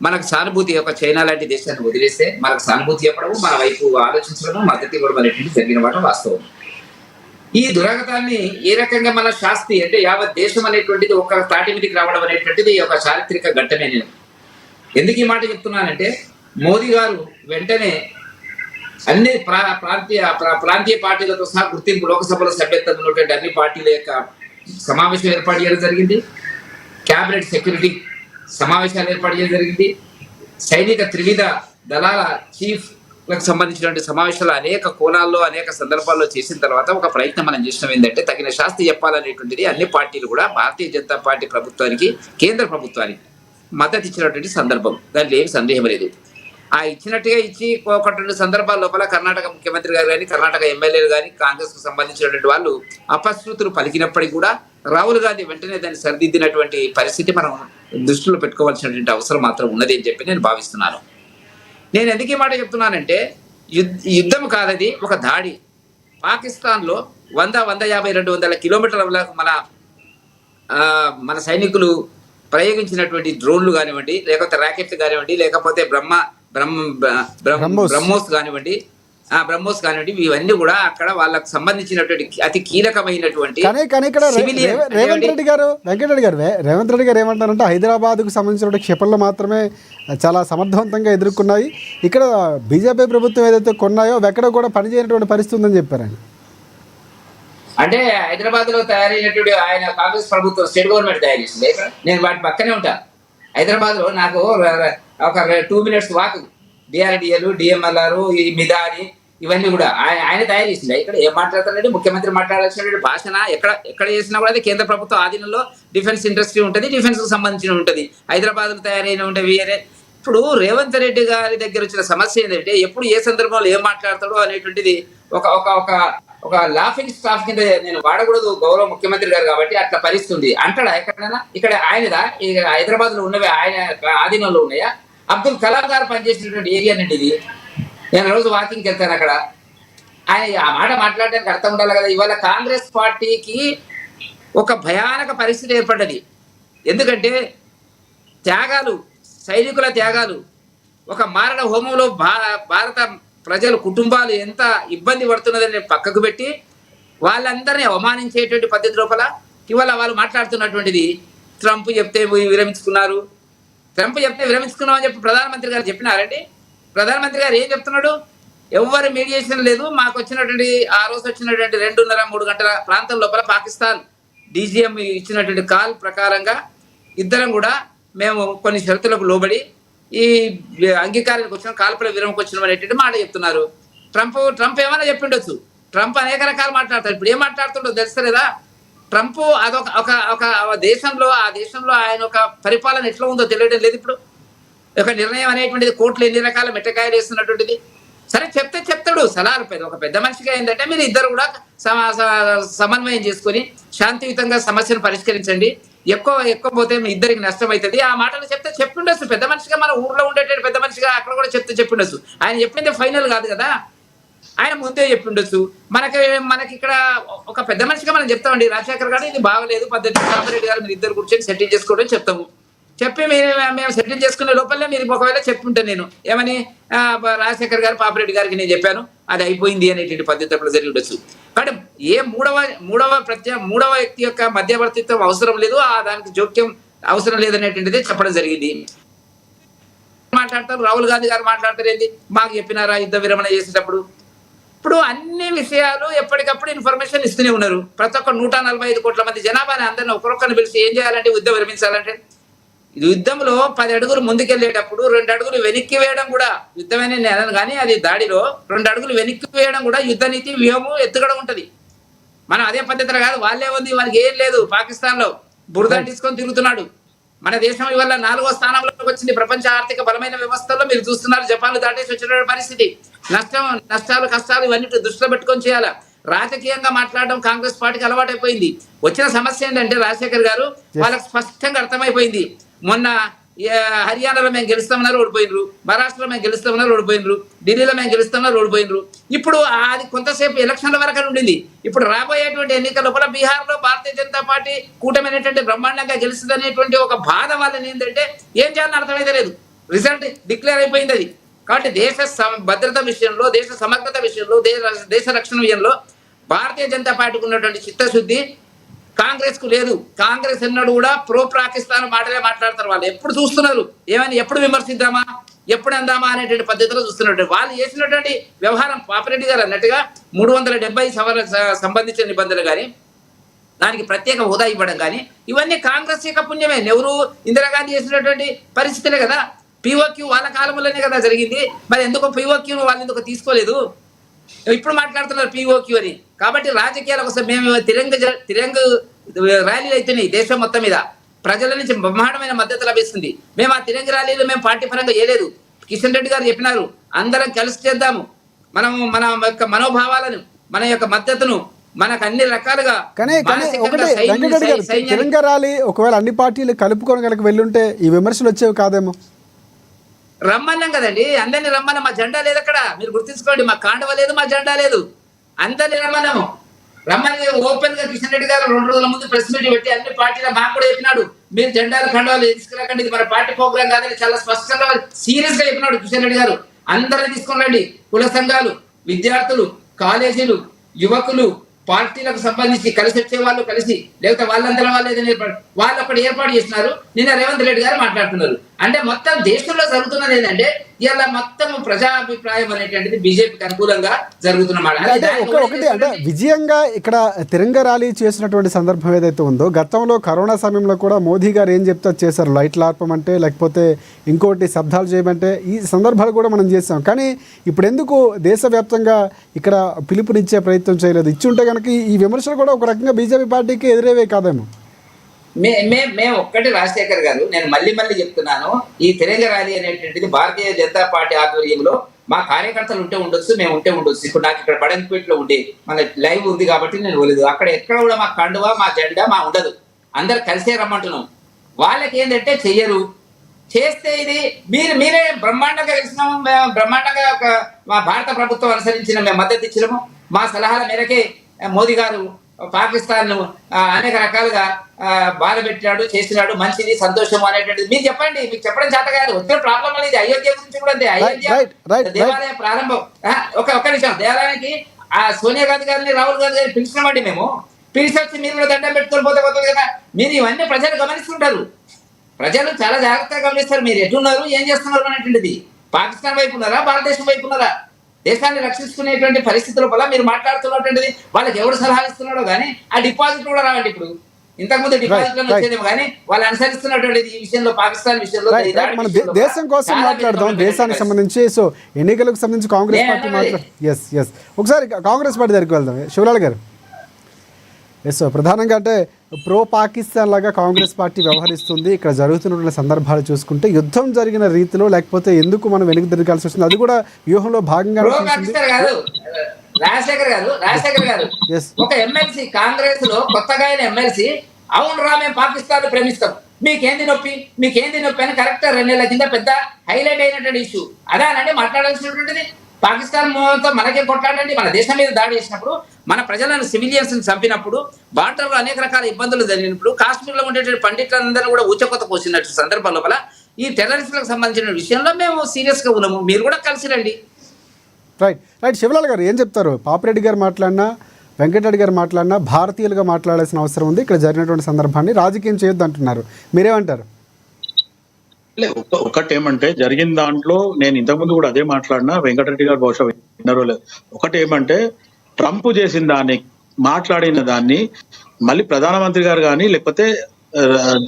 మనకు సానుభూతి, ఒక చైనా లాంటి దేశాన్ని వదిలేస్తే మనకు సానుభూతి చెప్పడము, మన వైపు ఆలోచించడము, మద్దతు ఇవ్వడం అనేటువంటి జరిగిన మాట వాస్తవం. ఈ దురాగతాన్ని ఏ రకంగా మన శాస్త్రి అంటే యావత్ దేశం అనేటువంటిది ఒక తాటి మీదకి రావడం అనేటువంటిది ఒక చారిత్రక ఘట్టమే. నేను ఎందుకు ఈ మాట చెప్తున్నానంటే మోదీ గారు వెంటనే అన్ని ప్రాంతీయ పార్టీలతో సహా గుర్తింపు లోక్సభలో సభ్యత్వం ఉన్నటువంటి అన్ని పార్టీల యొక్క సమావేశం ఏర్పాటు చేయడం జరిగింది. క్యాబినెట్ సెక్యూరిటీ సమావేశాలు ఏర్పాటు చేయడం జరిగింది. సైనిక త్రివిధ దళాల చీఫ్లకు సంబంధించినటువంటి సమావేశాలు అనేక కోణాల్లో అనేక సందర్భాల్లో చేసిన తర్వాత ఒక ప్రయత్నం మనం చేసినాం ఏంటంటే తగిన శాస్త్రి చెప్పాలనేటువంటిది అన్ని పార్టీలు కూడా భారతీయ జనతా పార్టీ ప్రభుత్వానికి కేంద్ర ప్రభుత్వానికి మద్దతు ఇచ్చినటువంటి సందర్భం, దాంట్లో ఏమి సందేహం లేదు. ఆ ఇచ్చినట్టుగా ఇచ్చి 1-2 సందర్భాల లోపల కర్ణాటక ముఖ్యమంత్రి గారు కానీ కర్ణాటక ఎమ్మెల్యేలు కానీ కాంగ్రెస్కు సంబంధించినటువంటి వాళ్ళు అపశృతులు పలికినప్పటికీ కూడా రాహుల్ గాంధీ వెంటనే దాన్ని సరిదిద్దినటువంటి పరిస్థితి మనం దృష్టిలో పెట్టుకోవాల్సినటువంటి అవసరం మాత్రం ఉన్నది అని చెప్పి నేను భావిస్తున్నాను. నేను ఎందుకు ఈ మాట చెప్తున్నానంటే యుద్ధం కాదది, ఒక దాడి. పాకిస్తాన్లో 100-150-200 కిలోమీటర్ల మన సైనికులు ప్రయోగించినటువంటి డ్రోన్లు కానివ్వండి, లేకపోతే రాకెట్లు కానివ్వండి, లేకపోతే బ్రహ్మోస్ కానివ్వండి, ఇవన్నీ కూడా అక్కడ వాళ్ళకు సంబంధించినటువంటి అతి కీలకమైనటువంటి. కానీ ఇక్కడ రేవంత్ రెడ్డి గారు ఏమంటారంటే హైదరాబాద్కు సంబంధించిన క్షిపణులు మాత్రమే చాలా సమర్థవంతంగా ఎదుర్కొన్నాయి, ఇక్కడ బీజేపీ ప్రభుత్వం ఏదైతే కొన్నాయో ఎక్కడ కూడా పనిచేయనటువంటి పరిస్థితి ఉందని చెప్పారు ఆయన. అంటే హైదరాబాద్ లో తయారైనటువంటి ఆయన కాంగ్రెస్ ప్రభుత్వం స్టేట్ గవర్నమెంట్ తయారు చేసింది. నేను వాటి పక్కనే ఉంటా. హైదరాబాద్ లో నాకు ఒక 2 minutes వాక్ డిఆర్డిఎల్, డిఎంఎల్ఆర్, ఈ మిదాని ఇవన్నీ కూడా ఆయన తయారు చేసింది. ఇక్కడ ఏం మాట్లాడతారంటే ముఖ్యమంత్రి మాట్లాడాల్సినటువంటి భాషణ ఎక్కడ చేసినా కూడా అది కేంద్ర ప్రభుత్వ ఆధీనంలో డిఫెన్స్ ఇండస్ట్రీ ఉంటుంది, డిఫెన్స్ కు సంబంధించిన ఉంటుంది. హైదరాబాద్ లో తయారైన ఉంటాయి వేరే. ఇప్పుడు రేవంత్ రెడ్డి గారి దగ్గర వచ్చిన సమస్య ఏంటంటే ఎప్పుడు ఏ సందర్భంలో ఏం మాట్లాడతాడో అనేటువంటిది ఒక లాఫింగ్ స్టాఫ్ కింద నేను వాడకూడదు, గౌరవ ముఖ్యమంత్రి గారు కాబట్టి అట్లా పరిస్థితుంది అంటాడా ఎక్కడైనా? ఇక్కడ ఆయనదా హైదరాబాద్ లో ఉన్నవి ఆయన ఆధీనంలో ఉన్నాయా? అబ్దుల్ కలాం గారు పనిచేసినటువంటి ఏరియా నుండి ఇది. నేను రోజు వాకింగ్కి వెళ్తాను అక్కడ. ఆయన ఆ మాట మాట్లాడడానికి అర్థం ఉండాలి కదా. ఇవాళ కాంగ్రెస్ పార్టీకి ఒక భయానక పరిస్థితి ఏర్పడ్డది. ఎందుకంటే త్యాగాలు, సైనికుల త్యాగాలు, ఒక మారణ హోమంలో భారత ప్రజలు కుటుంబాలు ఎంత ఇబ్బంది పడుతున్నదని పక్కకు పెట్టి వాళ్ళందరినీ అవమానించేటువంటి పద్ధతి లోపల ఇవాళ వాళ్ళు మాట్లాడుతున్నటువంటిది ట్రంప్ చెప్తే విరమించుకున్నారు, ట్రంప్ చెప్తే విరమించుకున్నామని చెప్పి ప్రధానమంత్రి గారు చెప్పినారండి. ప్రధానమంత్రి గారు ఏం చెప్తున్నాడు? ఎవరు మీడియేషన్ లేదు, మాకు వచ్చినటువంటి ఆ రోజు వచ్చినటువంటి 2.5-3 గంటల ప్రాంతం లోపల పాకిస్తాన్ డీజీఎం ఇచ్చినటువంటి కాల్ ప్రకారంగా ఇద్దరం కూడా మేము కొన్ని షరతులకు లోబడి ఈ అంగీకారానికి వచ్చిన కాల్పుల విరమకు వచ్చినాం అనేటువంటి మాట చెప్తున్నారు. ట్రంప్ ఏమైనా చెప్పిండొచ్చు. ట్రంప్ అనేక రకాలు మాట్లాడతాడు. ఇప్పుడు ఏం మాట్లాడుతుండో తెలుస్తలేదా? ట్రంప్ అదొక ఒక దేశంలో, ఆ దేశంలో ఆయన ఒక పరిపాలన ఎట్లా ఉందో తెలియడం లేదు. ఇప్పుడు ఒక నిర్ణయం అనేటువంటిది కోర్టులు ఎన్ని రకాల మెట్టకాయలు వేస్తున్నటువంటిది. సరే చెప్తాడు సలహాలు. ఒక పెద్ద మనిషిగా ఏంటంటే మీరు ఇద్దరు కూడా సమన్వయం చేసుకొని శాంతియుతంగా సమస్యను పరిష్కరించండి, ఎక్కువ పోతే మీ ఇద్దరికి నష్టం అవుతుంది. ఆ మాటలు చెప్పిండొచ్చు. పెద్ద మనిషిగా మన ఊర్లో ఉండేటువంటి పెద్ద మనిషిగా అక్కడ కూడా చెప్పిండొచ్చు. ఆయన చెప్పింది ఫైనల్ కాదు కదా, ఆయన ముందే చెప్పిండొచ్చు. మనకి ఇక్కడ ఒక పెద్ద మనిషిగా మనం చెప్తామండి, రాజశేఖర్ గారు ఇది బాగలేదు పద్ధతి, రామిరెడ్డి గారు మీరు ఇద్దరు కూర్చొని సెటిల్ చేసుకోవడం చెప్తాము. చెప్పి మేము సెటిల్ చేసుకునే లోపలనే మీరు ఒకవేళ చెప్పుంటే నేను ఏమని రాజశేఖర్ గారు పాపిరెడ్డి గారికి నేను చెప్పాను, అది అయిపోయింది అనేటువంటి పద్ధతి అప్పుడు జరిగి ఉండొచ్చు. కానీ ఏ మూడవ వ్యక్తి యొక్క మధ్యవర్తిత్వం అవసరం లేదు, దానికి జోక్యం అవసరం లేదనేటువంటిది చెప్పడం జరిగింది. మాట్లాడతారు రాహుల్ గాంధీ గారు మాట్లాడతారు, ఏంది మాకు చెప్పినారా యుద్ధ విరమణ చేసేటప్పుడు? ఇప్పుడు అన్ని విషయాలు ఎప్పటికప్పుడు ఇన్ఫర్మేషన్ ఇస్తూనే ఉన్నారు. ప్రతి ఒక్క 145 కోట్ల మంది జనాభాని అందరినీ ఒకరొక్కరిని పిలిచి ఏం చేయాలంటే యుద్ధం విరమించాలంటే, యుద్ధంలో 10 అడుగులు ముందుకెళ్లేటప్పుడు 2 అడుగులు వెనక్కి వేయడం కూడా యుద్ధమనే నేను కానీ అది దాడిలో 2 అడుగులు వెనక్కి వేయడం కూడా యుద్ధ నీతి వ్యూహము ఎత్తుగడ ఉంటది. మనం అదే పద్ధతిలో కాదు. వాళ్ళే ఉంది, వాళ్ళకి ఏం లేదు. పాకిస్తాన్ లో బురద తీసుకొని తిరుగుతున్నాడు. మన దేశం ఇవాళ 4వ స్థానంలోకి వచ్చింది ప్రపంచ ఆర్థిక బలమైన వ్యవస్థలో. మీరు చూస్తున్నారు జపాన్ దాటేసి వచ్చిన పరిస్థితి. నష్టాలు కష్టాలు ఇవన్నీ దృష్టిలో పెట్టుకొని చేయాలా. రాజకీయంగా మాట్లాడడం కాంగ్రెస్ పార్టీకి అలవాటైపోయింది. వచ్చిన సమస్య ఏంటంటే రాజశేఖర్ గారు వాళ్ళకి స్పష్టంగా అర్థమైపోయింది. మొన్న హర్యానాలో మేము గెలుస్తామన్నారు ఓడిపోయినరు, మహారాష్ట్రలో మేము గెలుస్తామన్నారు ఓడిపోయినరు, ఢిల్లీలో మేము గెలుస్తామన్నారు ఓడిపోయినరు. ఇప్పుడు అది కొంతసేపు ఎలక్షన్ల వరకు ఉండింది. ఇప్పుడు రాబోయేటువంటి ఎన్నికల లోపల బీహార్లో భారతీయ జనతా పార్టీ కూటమి అనేటువంటి బ్రహ్మాండంగా గెలుస్తుంది అనేటువంటి ఒక బాధ వాళ్ళని ఏంటంటే ఏం చేయాలని అర్థమైతే లేదు. రిజల్ట్ డిక్లేర్ అయిపోయింది అది. కాబట్టి దేశ భద్రత విషయంలో, దేశ సమగ్రత విషయంలో, దేశ రక్షణ విషయంలో భారతీయ జనతా పార్టీకి ఉన్నటువంటి చిత్తశుద్ధి కాంగ్రెస్ కు లేదు. కాంగ్రెస్ ఎన్నడూ కూడా పాకిస్తాన్ మాటలే మాట్లాడతారు. వాళ్ళు ఎప్పుడు చూస్తున్నారు ఏమని, ఎప్పుడు విమర్శిద్దామా, ఎప్పుడు అందామా అనేటువంటి పద్ధతిలో చూస్తున్నట్టు. వాళ్ళు చేసినటువంటి వ్యవహారం పాపిరెడ్డి గారు అన్నట్టుగా 370 సంబంధించిన నిబంధనలు కానీ, దానికి ప్రత్యేక హోదా ఇవ్వడం కానీ, ఇవన్నీ కాంగ్రెస్ యొక్క పుణ్యమే. నెహ్రూ ఇందిరాగాంధీ చేసినటువంటి పరిస్థితులే కదా. పిఓక్యూ వాళ్ళ కాలంలోనే కదా జరిగింది. మరి ఎందుకో పిఓక్యూను వాళ్ళు ఎందుకు తీసుకోలేదు? ఇప్పుడు మాట్లాడుతున్నారు పిఓక్యూ అని. కాబట్టి రాజకీయాల కోసం మేము తిరంగ ర్యాలీలు అయితేనే దేశం మొత్తం మీద ప్రజల నుంచి బ్రహ్మాండమైన మద్దతు లభిస్తుంది. మేము ఆ తిరంగ ర్యాలీలు మేము పార్టీ పరంగా చేయలేదు. కిషన్ రెడ్డి గారు చెప్పినారు అందరం కలిసి చేద్దాము, మన యొక్క మనోభావాలను, మన యొక్క మద్దతును మనకు అన్ని రకాలుగా. కానీ ఒకటి వెంకటరెడ్డి గారు, తిరంగ ర్యాలీ ఒకవేళ అన్ని పార్టీలు కలుపుకొని కనుక వెళ్ళుంటే ఈ విమర్శలు వచ్చేవి కాదేమో. రమ్మన్నాం కదండి, అందరినీ రమ్మన్నా. మా జెండా లేదు అక్కడ, మీరు గుర్తుంచుకోండి. మా కాండవ లేదు, మా జెండా లేదు. అందరినీ రమ్మన్నాము. రమ్మని ఓపెన్ గా కిషన్ రెడ్డి గారు 2 రోజుల ముందు ప్రెస్ మీట్ పెట్టి అన్ని పార్టీల మాకు కూడా చెప్పినాడు, మీరు జెండాలు కండవాలు తీసుకురాకండి, ఇది మన పార్టీ ప్రోగ్రాం కాదని చాలా స్పష్టంగా సీరియస్ గా చెప్పినాడు కిషన్ రెడ్డి గారు. అందరినీ తీసుకొని రండి, కుల సంఘాలు, విద్యార్థులు, కాలేజీలు, యువకులు, పార్టీలకు సంబంధించి కలిసి వచ్చే వాళ్ళు కలిసి, లేకపోతే వాళ్ళందరూ వాళ్ళు అక్కడ ఏర్పాటు చేసినారు. నిన్న రేవంత్ రెడ్డి గారు మాట్లాడుతున్నారు. అంటే మొత్తం దేశంలో జరుగుతున్నది ఏంటంటే ఇలా మొత్తం ప్రజాభిప్రాయం అనేటువంటిది బీజేపీకి అనుకూలంగా జరుగుతున్నమాట. ఒకటి అంటే విజయంగా ఇక్కడ తిరంగ ర్యాలీ చేసినటువంటి సందర్భం ఏదైతే ఉందో, గతంలో కరోనా సమయంలో కూడా మోదీ గారు ఏం చెప్తా చేశారు, లైట్లు ఆర్పమంటే లేకపోతే ఇంకోటి శబ్దాలు చేయమంటే, ఈ సందర్భాలు కూడా మనం చేసాం. కానీ ఇప్పుడు ఎందుకు దేశవ్యాప్తంగా ఇక్కడ పిలుపునిచ్చే ప్రయత్నం చేయలేదు? ఇచ్చి ఉంటే కనుక ఈ విమర్శలు కూడా ఒక రకంగా బీజేపీ పార్టీకి ఎదురేవే కాదేమో. మేము ఒక్కటి రాజశేఖర్ గారు, నేను మళ్ళీ చెప్తున్నాను, ఈ తిరంగ ర్యాలీ అనేటువంటిది భారతీయ జనతా పార్టీ ఆధ్వర్యంలో మా కార్యకర్తలు ఉంటే ఉండొచ్చు, మేము ఉంటే ఉండొచ్చు. ఇప్పుడు నాకు ఇక్కడ బడంపేటలో ఉండే మన లైవ్ ఉంది కాబట్టి నేను వెళ్ళదు. అక్కడ ఎక్కడ కూడా మా కండువా, మా జెండా మా ఉండదు. అందరు కలిసే రమ్మంటున్నాం. వాళ్ళకి ఏంటంటే చెయ్యరు. చేస్తే ఇది మీరే బ్రహ్మాండంగా తెలిసినాము. మేము బ్రహ్మాండంగా మా భారత ప్రభుత్వం అనుసరించిన మేము మద్దతు ఇచ్చినాము. మా సలహాల మేరకే మోదీ గారు పాకిస్తాన్ అనేక రకాలుగా బాధ పెట్టినాడు, చేసినాడు, మంచిది, సంతోషం అనేటువంటిది మీరు చెప్పండి. మీకు చెప్పడం చేత కాదు, వచ్చిన ప్రాబ్లం అనేది అయోధ్య గురించి కూడా అంతే. అయోధ్య దేవాలయ ప్రారంభం ఒక నిమిషం, దేవాలయానికి సోనియా గాంధీ గారిని, రాహుల్ గాంధీ గారిని పిలిచినామండి మేము. పిలిచి వచ్చి మీరు కూడా దండం పెట్టుకొని పోతే పోతుంది కదా. మీరు ఇవన్నీ ప్రజలు గమనిస్తుంటారు, ప్రజలు చాలా జాగ్రత్తగా గమనిస్తారు మీరు ఎటున్నారు, ఏం చేస్తున్నారు అనేటువంటిది. పాకిస్తాన్ వైపు ఉన్నారా, భారతదేశం వైపు ఉన్నారా? దేశాన్ని రక్షించుకునేటువంటి పరిస్థితుల వల్ల మీరు మాట్లాడుతున్నటువంటిది వాళ్ళకి ఎవరు సలహా ఇస్తున్నాడో కానీ ఆ డిపాజిట్ కూడా రావండి. ఇప్పుడు ఇంతకుముందు డిపాజిట్లను వచ్చేదేమో కానీ వాళ్ళు అనుసరిస్తున్నటువంటిది ఈ విషయంలో, పాకిస్తాన్ విషయంలో. మన దేశం కోసం మాట్లాడదాం, దేశానికి సంబంధించి. సో ఎన్నికలకు సంబంధించి కాంగ్రెస్ పార్టీ ఎస్ ఒకసారి కాంగ్రెస్ పార్టీ దగ్గరికి వెళ్దాం. శివలాల్ గారు, ఎస్ ప్రధానంగా అంటే ప్రో పాకిస్తాన్ లాగా కాంగ్రెస్ పార్టీ వ్యవహరిస్తుంది. ఇక్కడ జరుగుతున్న సందర్భాలు చూసుకుంటే యుద్ధం జరిగిన రీతిలో, లేకపోతే ఎందుకు మనం వెనుక తిరగాల్సి వస్తుంది, అది కూడా వ్యూహంలో భాగంగా రాజశేఖర్ గారు ఒక ఎమ్మెల్సీ, కాంగ్రెస్ లో కొత్తగా అయిన ఎమ్మెల్సీ, అవును రా మేము పాకిస్తాన్ ప్రేమిస్తాం, మీకేంది నొప్పి అని కరెక్ట్ 2 నెలల కింద పెద్ద హైలైట్ అయినటువంటి ఇష్యూ అదానండి మాట్లాడాల్సినటువంటిది. పాకిస్తాన్ తో మనకే కొట్లాడండి. మన దేశం మీద దాడి చేసినప్పుడు, మన ప్రజలను, సివిలియన్స్ చంపినప్పుడు, బార్డర్ లో అనేక రకాల ఇబ్బందులు జరిగినప్పుడు, కాశ్మీర్ లో ఉండేటువంటి పండితులందరూ కూడా ఊచకొత్త కోసినట్టు సందర్భం లోపల ఈ టెర్రరిస్టులకు సంబంధించిన విషయంలో మేము సీరియస్ గా ఉన్నాము. మీరు కూడా కలిసి రండి. రైట్ శివలాల్ గారు ఏం చెప్తారు? పాపిరెడ్డి గారు మాట్లాడినా, వెంకటరెడ్డి గారు మాట్లాడినా భారతీయులుగా మాట్లాడాల్సిన అవసరం ఉంది. ఇక్కడ జరిగినటువంటి సందర్భాన్ని రాజకీయం చేయొద్దు అంటున్నారు, మీరేమంటారు? ఒకటేమంటే జరిగిన దాంట్లో నేను ఇంతకుముందు కూడా అదే మాట్లాడినా, వెంకటరెడ్డి గారు బహుశా విన్నారో లేదు. ఒకటేమంటే ట్రంప్ చేసిన దాన్ని, మాట్లాడిన దాన్ని మళ్ళీ ప్రధానమంత్రి గారు కానీ లేకపోతే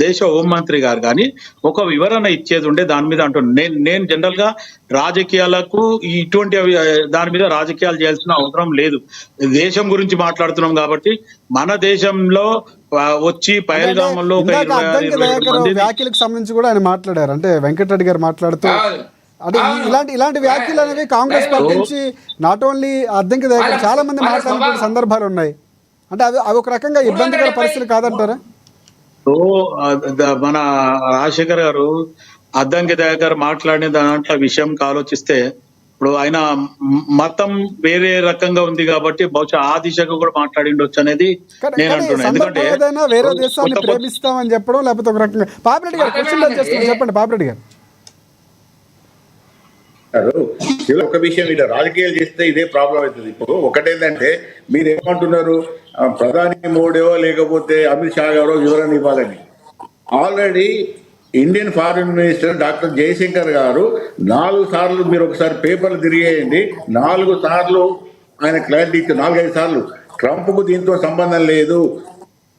దేశ హోంమంత్రి గారు కానీ ఒక వివరణ ఇచ్చేది ఉండే దాని మీద అంటున్నాను. నేను జనరల్ గా రాజకీయాలకు ఇటువంటి దాని మీద రాజకీయాలు చేయాల్సిన అవసరం లేదు. దేశం గురించి మాట్లాడుతున్నాం కాబట్టి మన దేశంలో వచ్చి పహల్గామంలో వ్యాఖ్యలకు సంబంధించి కూడా ఆయన మాట్లాడారు. అంటే వెంకటరెడ్డి గారు మాట్లాడుతూ అంటే ఇలాంటి వ్యాఖ్యలు అనేవి కాంగ్రెస్ పార్టీ నుంచి నాట్ ఓన్లీ అద్దంకి దయాకర్ చాలా మంది మాట్లాడిన సందర్భాలు ఉన్నాయి. అంటే అవి ఒక రకంగా ఇబ్బందికర పరిస్థితులు కాదంటారా? మన రాజశేఖర్ గారు అద్దంకి దయాకర్ మాట్లాడిన దాంట్లో విషయం ఆలోచిస్తే, ఇప్పుడు ఆయన మతం వేరే రకంగా ఉంది కాబట్టి బహుశా ఆ దిశగా కూడా మాట్లాడిండొచ్చు అనేది నేను అంటున్నాను. ఎందుకంటే వేరే దేశాన్ని ప్రేమిస్తామని చెప్పడం, లేకపోతే ఒక రకంగా. పాపిరెడ్డి గారు క్వశ్చన్ చెప్పండి. పాపిరెడ్డి గారు ఒక విషయం, ఇలా రాజకీయాలు చేస్తే ఇదే ప్రాబ్లం అవుతుంది. ఇప్పుడు ఒకటేంటంటే మీరు ఏమంటున్నారు, ప్రధాని మోడీ లేకపోతే అమిత్ షా గారో వివరణ ఇవ్వాలని. Already Indian foreign minister doctor Jaishankar garu 4 సార్లు, మీరు ఒకసారి పేపర్లు తిరిగేయండి, 4 సార్లు ఆయన క్లారిటీ ఇచ్చారు. 4-5 సార్లు ట్రంప్కు దీంతో సంబంధం లేదు,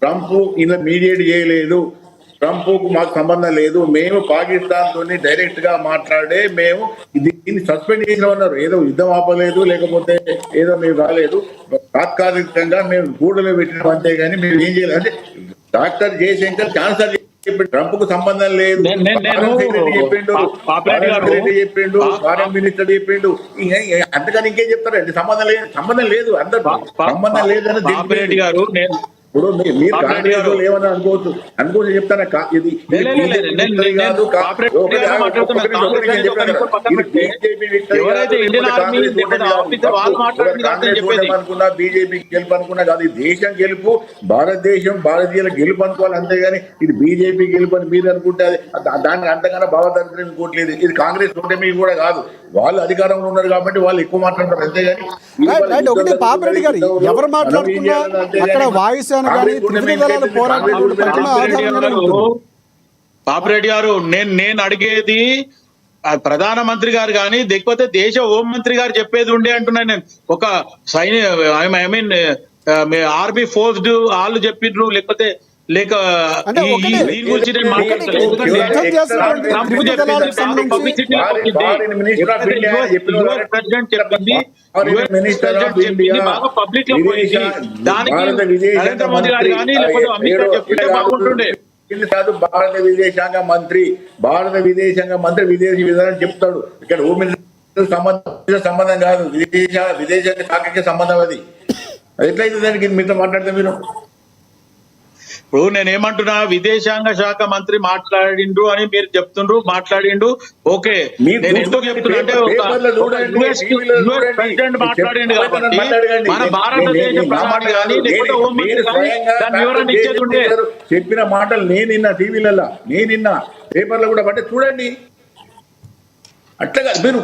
ట్రంప్ ఇలా మీడియేట్ చేయలేదు, ట్రంప్కు మాకు సంబంధం లేదు, మేము పాకిస్తాన్ తోని డైరెక్ట్ గా మాట్లాడే మేము దీన్ని సస్పెండ్ చేసినామన్నారు. ఏదో యుద్ధం ఆపలేదు, లేకపోతే ఏదో మేము రాలేదు, తాత్కాలికంగా మేము గూడలో పెట్టినాం అంతేగాని మేము ఏం చేయలేదు. అంటే డాక్టర్ జయశంకర్ ఛాన్సర్ చెప్పిండు ట్రంప్ కు సంబంధం లేదు, చెప్పిండు, చెప్పిండు, ఫారెన్ మినిస్టర్ చెప్పిండు. అంతకని ఇంకేం చెప్తారండి? సంబంధం లేదు అందరు సంబంధం లేదని. ఇప్పుడు మీరు కాంగ్రెస్ ఏమన్నా అనుకోవచ్చు చెప్తాను. ఇది అనుకున్నా, బీజేపీ గెలుపు అనుకున్నా కాదు. ఇది దేశం గెలుపు, భారతదేశం, భారతీయుల గెలుపు అనుకోవాలి అంతేగాని ఇది బీజేపీ గెలుపు అని మీరు అనుకుంటే దానికి అంతకన్నా భావతరత్వం ఇంకోట్లేదు. ఇది కాంగ్రెస్ కూటమి కూడా కాదు, వాళ్ళు అధికారంలో ఉన్నారు కాబట్టి వాళ్ళు ఎక్కువ మాట్లాడతారు అంతేగాని. పాపిరెడ్డి గారు ఎవరు మాట్లాడుతున్నా అక్కడ వాయుసేన పాపిరెడ్డి గారు, నేను అడిగేది ప్రధానమంత్రి గారు కానీ లేకపోతే దేశ హోంమంత్రి గారు చెప్పేది ఉండే అంటున్నాను నేను. ఒక ఐ మీన్ ఆర్మీ ఫోర్స్ వాళ్ళు చెప్పిండ్రు, లేకపోతే లేక దీని గురించి నేను మాట్లాడతాను. ప్రెసిడెంట్ చెప్పింది, బాగా పబ్లిక్ లో పోయింది, దానికి నరేంద్ర మోదీ గారు కానీ లేకపోతే అమిత్ షా చెప్తుంటే బాగుంటుండే. కాదు, భారత విదేశాంగ మంత్రి విదేశీ విధానం చెప్తాడు. ఇక్కడ హోమ్ మినిస్టర్ సంబంధం కాదు, విదేశాంగ శాఖకి సంబంధం. అది ఎట్లయితే దానికి మీతో మాట్లాడితే మీరు ఇప్పుడు నేనేమంటున్నా, విదేశాంగ శాఖ మంత్రి మాట్లాడిండు అని మీరు చెప్తుండ్రు, మాట్లాడిండు, ఓకే. మీరు నేను ఎందుకు చెప్తున్నా అంటే పేపర్లో చూడండి, టీవీలో చూడండి. ప్రెసిడెంట్ మాట్లాడిండు కాబట్టి మాట్లాడకండి. మన భారతదేశ ప్రధాని కానీ లేకపోతే హోం మంత్రి కానీ దాని వివరణ ఇచ్చేది ఉండే. చెప్పిన మాటలు నేనిన్నా, టీవీలలో నేనిన్నా, పేపర్లో కూడా పట్టే చూడండి. అట్లా మీరు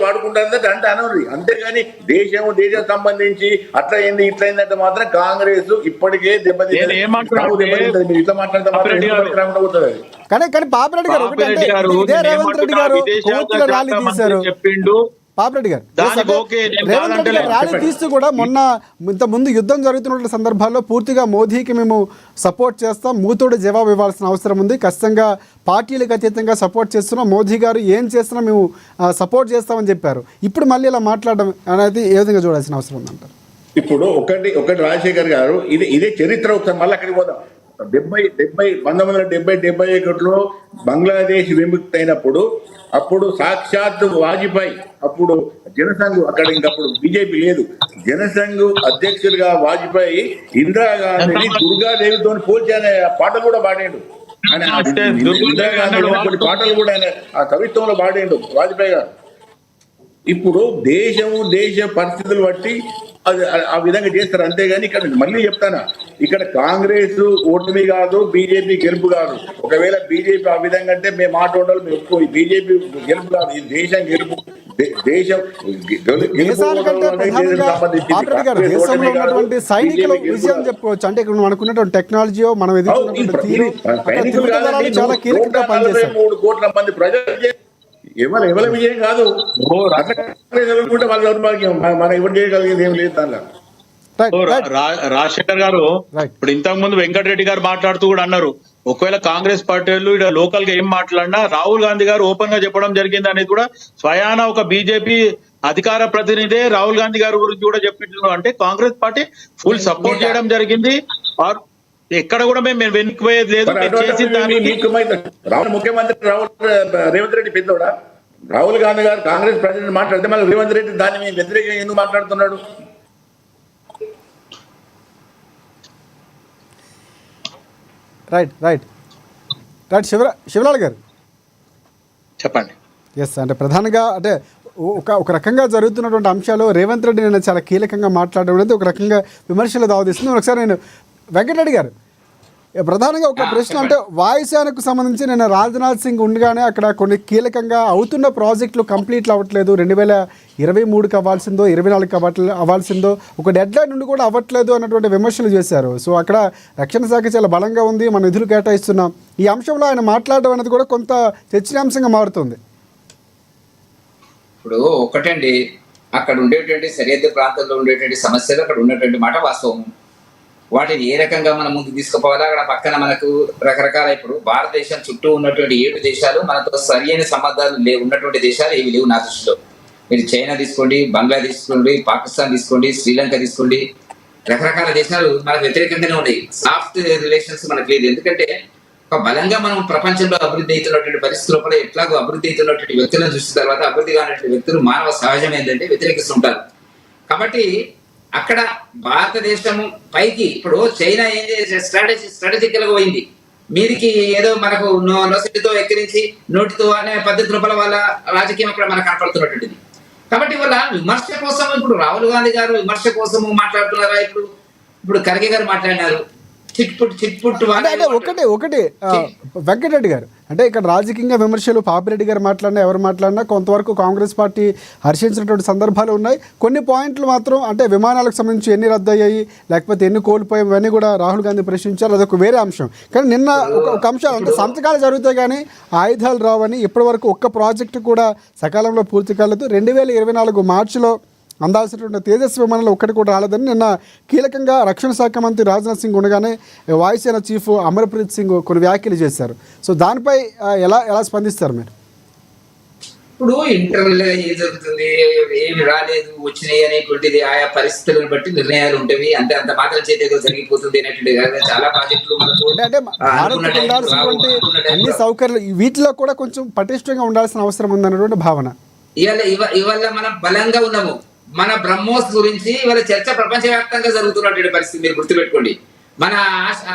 వాడుకుంటారు అంటే అనరు. అంతేగాని దేశం సంబంధించి అట్లా అయింది ఇట్లా అయిందంటే మాత్రం కాంగ్రెస్ ఇప్పటికే దెబ్బతింది. ఇట్లా మాట్లాడితే కానీ పాపిరెడ్డి గారు ఇదే రేవంత్ రెడ్డి గారు కోర్టులో ర్యాలీ తీశారు. చెప్పిండు పాపిరెడ్డి గారు రేవంత్ రెడ్డి గారు ర్యాలీ తీస్తూ కూడా మొన్న ఇంత ముందు యుద్ధం జరుగుతున్న సందర్భాల్లో పూర్తిగా మోదీకి మేము సపోర్ట్ చేస్తాం, మూతోడు జవాబు ఇవ్వాల్సిన అవసరం ఉంది, ఖచ్చితంగా పార్టీలకు అతీతంగా సపోర్ట్ చేస్తున్నాం, మోదీ గారు ఏం చేస్తున్నా మేము సపోర్ట్ చేస్తామని చెప్పారు. ఇప్పుడు మళ్ళీ ఇలా మాట్లాడడం అనేది ఏ విధంగా చూడాల్సిన అవసరం ఉందంటారు? ఇప్పుడు ఒకటి రాజశేఖర్ గారు ఇదే చరిత్ర. ఒకసారి మళ్ళీ అక్కడికి పోదాం. 1971 బంగ్లాదేశ్ విముక్తి అయినప్పుడు అప్పుడు సాక్షాత్ వాజ్పేయి, అప్పుడు జనసంఘ్, అక్కడ ఇంకప్పుడు బీజేపీ లేదు, జనసంఘ్ అధ్యక్షుడిగా వాజ్పేయి ఇందిరాగాంధీని దుర్గాదేవితో పోల్చి అనే పాటలు కూడా పాడాడు. ఇందిరాగాంధీ కొన్ని పాటలు కూడా ఆయన ఆ కవిత్వంలో పాడాడు వాజ్పేయి గారు. ఇప్పుడు దేశ పరిస్థితులు బట్టి అది ఆ విధంగా చేస్తారు. అంతేగాని ఇక్కడ మళ్ళీ చెప్తానా, ఇక్కడ కాంగ్రెస్ ఓటమి కాదు, బీజేపీ గెలుపు కాదు. ఒకవేళ బీజేపీ ఆ విధంగా అంటే మేము ఆటోడలు మేము ఎక్కువ, బీజేపీ గెలుపు కాదు, ఇది దేశం గెలుపు. చెప్పుకోవచ్చు అంటే ఇక్కడ మనకున్నటువంటి టెక్నాలజీ మనం 3 కోట్ల మంది ప్రజలు ఎవరి విజయం కాదు. వాళ్ళ దౌర్భాగ్యం, మనం ఎవరు చేయగలిగేది ఏం లేదు దానిలో. రాజశేఖర్ గారు ఇప్పుడు ఇంతకు ముందు వెంకటరెడ్డి గారు మాట్లాడుతూ కూడా అన్నారు, ఒకవేళ కాంగ్రెస్ పార్టీలు ఇక్కడ లోకల్ గా ఏం మాట్లాడినా రాహుల్ గాంధీ గారు ఓపెన్ గా చెప్పడం జరిగింది అనేది కూడా స్వయాన ఒక బీజేపీ అధికార ప్రతినిధే రాహుల్ గాంధీ గారి గురించి కూడా చెప్పించారు. అంటే కాంగ్రెస్ పార్టీ ఫుల్ సపోర్ట్ చేయడం జరిగింది. ఎక్కడ కూడా మేము వెనుకపోయేది లేదు. ముఖ్యమంత్రి రేవంత్ రెడ్డి పెద్దోడా? రాహుల్ గాంధీ గారు కాంగ్రెస్ ప్రెసిడెంట్ మాట్లాడితే మళ్ళీ రేవంత్ రెడ్డి దాన్ని మేము వ్యతిరేకంగా ఎందుకు మాట్లాడుతున్నాడు? రైట్ శివలాల్ గారు చెప్పండి. ఎస్, అంటే ప్రధానంగా అంటే ఒక రకంగా జరుగుతున్నటువంటి అంశాలు రేవంత్ రెడ్డి నేను చాలా కీలకంగా మాట్లాడడం అనేది ఒక రకంగా విమర్శలు దావతీస్తుంది. ఒకసారి నేను వెంకటరెడ్డి గారు ప్రధానంగా ఒక ప్రశ్న, అంటే వాయుసేనకు సంబంధించి నేను రాజ్నాథ్ సింగ్ ఉండగానే అక్కడ కొన్ని కీలకంగా అవుతున్న ప్రాజెక్టులు కంప్లీట్లు అవ్వట్లేదు, 2023కి అవ్వాల్సిందో 24కి అవ్వాల్సిందో ఒక డెడ్ లైన్ నుండి కూడా అవ్వట్లేదు అన్నటువంటి విమర్శలు చేశారు. సో అక్కడ రక్షణ శాఖ చాలా బలంగా ఉంది, మన నిధులు కేటాయిస్తున్నాం. ఈ అంశంలో ఆయన మాట్లాడడం అనేది కూడా కొంత చర్చనీయాంశంగా మారుతుంది. ఇప్పుడు ఒకటండి, అక్కడ ఉండేటువంటి సరిహద్దు ప్రాంతంలో ఉండేటువంటి సమస్యలు అక్కడ ఉన్నటువంటి మాట వాస్తవం. వాటిని ఏ రకంగా మనం ముందుకు తీసుకుపోవాలా? అక్కడ పక్కన మనకు రకరకాల, ఇప్పుడు భారతదేశం చుట్టూ ఉన్నటువంటి 7 దేశాలు మనతో సరైన సంబంధాలు ఉన్నటువంటి దేశాలు ఏవి లేవు నా దృష్టిలో. మీరు చైనా తీసుకోండి, బంగ్లాదేశ్ తీసుకోండి, పాకిస్తాన్ తీసుకోండి, శ్రీలంక తీసుకోండి, రకరకాల దేశాలు మనకు వ్యతిరేకంగానే ఉన్నాయి. సాఫ్ట్ రిలేషన్స్ మనకు లేదు. ఎందుకంటే ఒక బలంగా మనం ప్రపంచంలో అభివృద్ధి అవుతున్నటువంటి పరిస్థితుల లోపల ఎట్లాగో అభివృద్ధి అవుతున్నటువంటి వ్యక్తులను చూసిన తర్వాత అభివృద్ధి కానటువంటి వ్యక్తులు మానవ సహజం ఏంటంటే వ్యతిరేకిస్తుంటారు. కాబట్టి అక్కడ భారతదేశము పైకి ఇప్పుడు చైనా ఏం చేసే స్ట్రాటజికల్ గా పోయింది, మీదికి ఏదో మనకు నొసటితో ఎక్కిరించి నోటితో అనే పద్ధతి లోపల వాళ్ళ రాజకీయం అక్కడ మనకు కనపడుతున్నటువంటిది. కాబట్టి వాళ్ళ విమర్శ కోసం ఇప్పుడు రాహుల్ గాంధీ గారు విమర్శ కోసము మాట్లాడుతున్నారా? ఇప్పుడు ఖర్గే గారు మాట్లాడినారు, చిట్పుట్ అంటే ఒకటి వెంకటరెడ్డి గారు, అంటే ఇక్కడ రాజకీయంగా విమర్శలు పాపిరెడ్డి గారు మాట్లాడినా ఎవరు మాట్లాడినా కొంతవరకు కాంగ్రెస్ పార్టీ హర్షించినటువంటి సందర్భాలు ఉన్నాయి. కొన్ని పాయింట్లు మాత్రం అంటే విమానాలకు సంబంధించి ఎన్ని రద్దయ్యాయి లేకపోతే ఎన్ని కోల్పోయాయి ఇవన్నీ కూడా రాహుల్ గాంధీ ప్రశ్నించారు, అదొక వేరే అంశం. కానీ నిన్న ఒక అంశం అంటే సంతకాలు జరుగుతాయి కానీ ఆయుధాలు రావని ఇప్పటి వరకు ఒక్క ప్రాజెక్టు కూడా సకాలంలో పూర్తి కాలేదు. 2024 మార్చిలో అందాల్సినటువంటి తేజస్ విమానాలు ఒక్కటి కూడా రాలేదని నిన్న కీలకంగా రక్షణ శాఖ మంత్రి రాజ్నాథ్ సింగ్ ఉండగానే వాయుసేన చీఫ్ అమర్ప్రీత్ సింగ్ కొన్ని వ్యాఖ్యలు చేశారు. సో దానిపై ఎలా స్పందిస్తారు మీరు? ఇప్పుడు ఇంటర్వ్యూలో ఏం జరుగుతుంది, ఏమి రాలేదు వచ్చినాయి అనేటువంటిది ఆయా పరిస్థితులను బట్టి నిర్ణయాలు ఉంటాయి. అంత మాత్రం చేతి జరిగిపోతుంది అనేటువంటి చాలా ప్రాజెక్టులు అంటే ఉండాల్సినటువంటి అన్ని సౌకర్యాలు వీటిలో కూడా కొంచెం పటిష్టంగా ఉండాల్సిన అవసరం ఉందన్నటువంటి భావన. ఇవాళ మనం బలంగా ఉన్నాము. మన బ్రహ్మోస్ గురించి ఇవాళ చర్చ ప్రపంచవ్యాప్తంగా జరుగుతున్నటువంటి పరిస్థితి మీరు గుర్తుపెట్టుకోండి. మన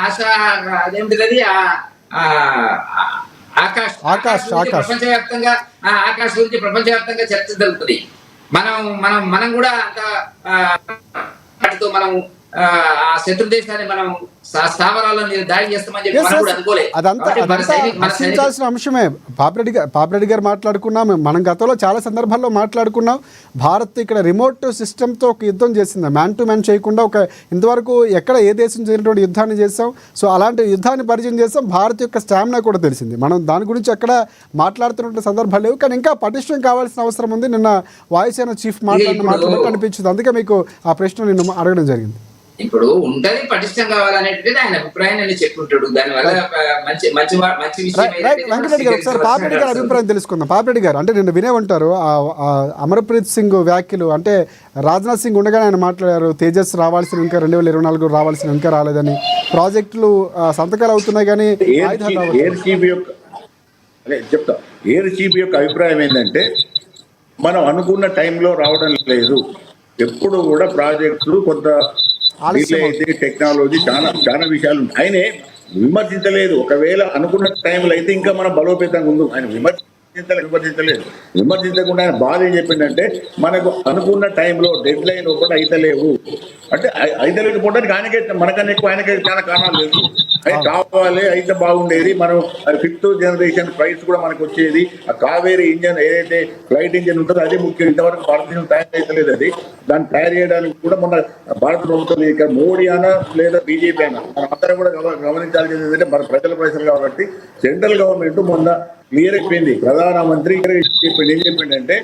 ఆశ అదేమిటి ఆకాశ్ ప్రపంచవ్యాప్తంగా ఆకాశ్ గురించి ప్రపంచవ్యాప్తంగా చర్చ జరుగుతుంది. మనం కూడా అంత వాటితో మనం ఆ శత్రు దేశాన్ని మనం స్థావరాలను దాడి చేస్తామని చెప్పి మనం కూడా అనుకోలేదు. అదంతా హర్షించాల్సిన అంశమే. పాపిరెడ్డి గారు మాట్లాడుకున్నాం, మనం గతంలో చాలా సందర్భాల్లో మాట్లాడుకున్నాం. భారత్ ఇక్కడ రిమోట్ సిస్టమ్తో ఒక యుద్ధం చేసింది, మ్యాన్ టు మ్యాన్ చేయకుండా. ఇంతవరకు ఎక్కడ ఏ దేశం జరిగినటువంటి యుద్ధాన్ని చేస్తాం. సో అలాంటి యుద్ధాన్ని పరిచయం చేస్తాం. భారత్ యొక్క స్టామినా కూడా తెలిసింది. మనం దాని గురించి ఎక్కడ మాట్లాడుతున్నటువంటి సందర్భాలు లేవు, కానీ ఇంకా పటిష్టం కావాల్సిన అవసరం ఉంది. నిన్న వాయుసేన చీఫ్ మాట్లాడినట్టు అనిపించింది, అందుకే మీకు ఆ ప్రశ్న నిన్ను అడగడం జరిగింది. ఇప్పుడు ఉంటది పటిష్టం కావాలనేది ఆయన అభిప్రాయం అని చెప్పుకుంటాడు. దానివల్ల మంచి విషయం. వెంకటరెడ్డి గారు ఒకసారి పాపిరెడ్డి గారి అభిప్రాయం తెలుసుకుందాం. పాపిరెడ్డి గారు అంటే నిన్న వినే ఉంటారు అమర్ప్రీత్ సింగ్ వ్యాఖ్యలు. అంటే రాజ్నాథ్ సింగ్ ఉండగానే ఆయన మాట్లాడారు, తేజస్ రావాల్సిన ఇంకా 2024 రావాల్సిన ఇంకా రాలేదని, ప్రాజెక్టులు సంతకాలు అవుతున్నాయి కానీ చెప్తా. ఎయిర్ చీఫ్ యొక్క అభిప్రాయం ఏంటంటే మనం అనుకున్న టైంలో రావడం లేదు. ఎప్పుడు కూడా ప్రాజెక్టులు కొంత అయితే టెక్నాలజీ చాలా విషయాలు ఆయనే విమర్శించలేదు. ఒకవేళ అనుకున్న టైంలో అయితే ఇంకా మనం బలోపేతంగా ఉంది. ఆయన విమర్శించలేదు. విమర్శించకుండా ఆయన బాధ ఏం చెప్పిందంటే మనకు అనుకున్న టైంలో డెడ్ లైన్ ఒకటి అయితలేవు. అంటే అయితలేకపోవడానికి ఆయనకే మనకన్నా ఎక్కువ ఆయనకే చాలా కారణాలు లేదు. అది కావాలి, అయితే బాగుండేది. మనం 5th జనరేషన్ ఫ్లైట్స్ కూడా మనకు వచ్చేది. ఆ కావేరీ ఇంజన్ ఏదైతే ఫ్లైట్ ఇంజన్ ఉంటుందో అదే ముఖ్యం. ఇంతవరకు భారతదేశం తయారు చేయలేదు. అది దాన్ని తయారు చేయడానికి కూడా మొన్న భారత ప్రభుత్వం ఇక్కడ మోడీ అనా లేదా బీజేపీ అనా మనం అందరం కూడా గమనించాల్సింది ఏంటంటే మన ప్రజల ప్రజలు కాబట్టి సెంట్రల్ గవర్నమెంట్ మొన్న క్లియర్ అయిపోయింది. ప్రధానమంత్రి ఏం చెప్పిండంటే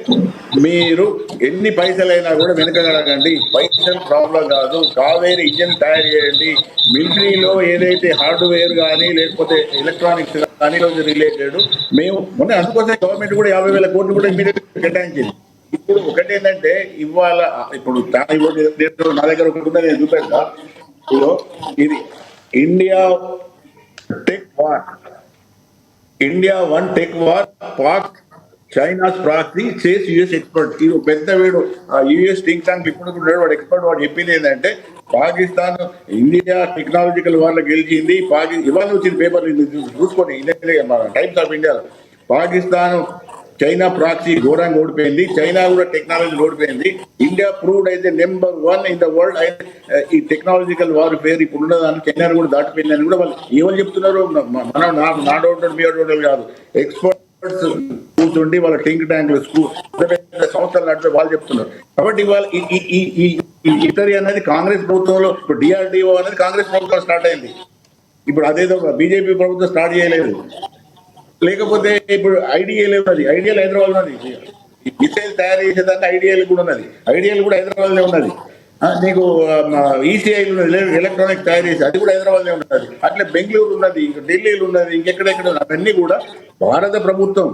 మీరు ఎన్ని పైసలైనా కూడా వెనకగలగండి, పైసలు ప్రాబ్లం కాదు, కావేరీ ఇంజన్ తయారు చేయండి. మిలిటరీలో ఏదైతే హార్డ్వేర్ కానీ లేకపోతే ఎలక్ట్రానిక్స్ కానీ రిలేటెడ్ మేము మొన్న అందుకోసం గవర్నమెంట్ కూడా 50,000 కోట్లు కూడా ఇమీడియట్ కేటాయించింది. ఇప్పుడు ఒకటి ఏంటంటే ఇవాళ ఇప్పుడు నా దగ్గర ఒకటి ఉందని నేను చూపెడతా. ఇది India tech war, India 1 tech war, Pak China's proxy says US expert. ఇది పెద్ద వీడు యుఎస్ థింక్ ట్యాంక్ ఇప్పుడు వాడు ఎక్స్పర్ట్. వాడు చెప్పింది ఏంటంటే పాకిస్తాన్ ఇండియా టెక్నాలజికల్ వార్లో గెలిచింది. ఇవాళ వచ్చింది పేపర్ చూసుకోండి, టైమ్స్ ఆఫ్ ఇండియాలో. పాకిస్తాన్ చైనా ప్రాక్సీ ఘోరంగా ఓడిపోయింది. చైనా కూడా టెక్నాలజీ ఓడిపోయింది. ఇండియా ప్రూవ్డ్ అయితే నెంబర్ 1 ఇన్ ద వరల్డ్ అయితే ఈ టెక్నాలజికల్ వార్ ఫేర్ ఇప్పుడు ఉన్నదాన్ని చైనా కూడా దాటిపోయిందని కూడా వాళ్ళు ఎవరు చెప్తున్నారు. మనం నా డౌట్ మీ డౌట్ కాదు, ఎక్స్పర్ట్స్ కూర్చుండి వాళ్ళ థింక్ ట్యాంక్ సంస్థలు నడిపే వాళ్ళు చెప్తున్నారు. కాబట్టి ఇవాళ ఇటరీ అనేది కాంగ్రెస్ ప్రభుత్వంలో, ఇప్పుడు డిఆర్డిఓ అనేది కాంగ్రెస్ ప్రభుత్వం స్టార్ట్ అయింది. ఇప్పుడు అదేదో బీజేపీ ప్రభుత్వం స్టార్ట్ చేయలేదు. లేకపోతే ఇప్పుడు ఐడిఎల్ ఉన్నది, ఐడిఎల్ హైదరాబాద్ ఉన్నది. మిసైల్ తయారు చేసేదాన్ని ఐడిఎల్ కూడా ఉన్నది, ఐడిఎల్ కూడా హైదరాబాద్ లో ఉన్నది. నీకు ఈసీఐ ఉన్నది, ఎలక్ట్రానిక్ తయారు చేసి అది కూడా హైదరాబాద్ లో ఉన్నది. అట్లే బెంగళూరు ఉన్నది, ఢిల్లీలో ఉన్నది, ఇంకెక్కడెక్కడ అవన్నీ కూడా భారత ప్రభుత్వం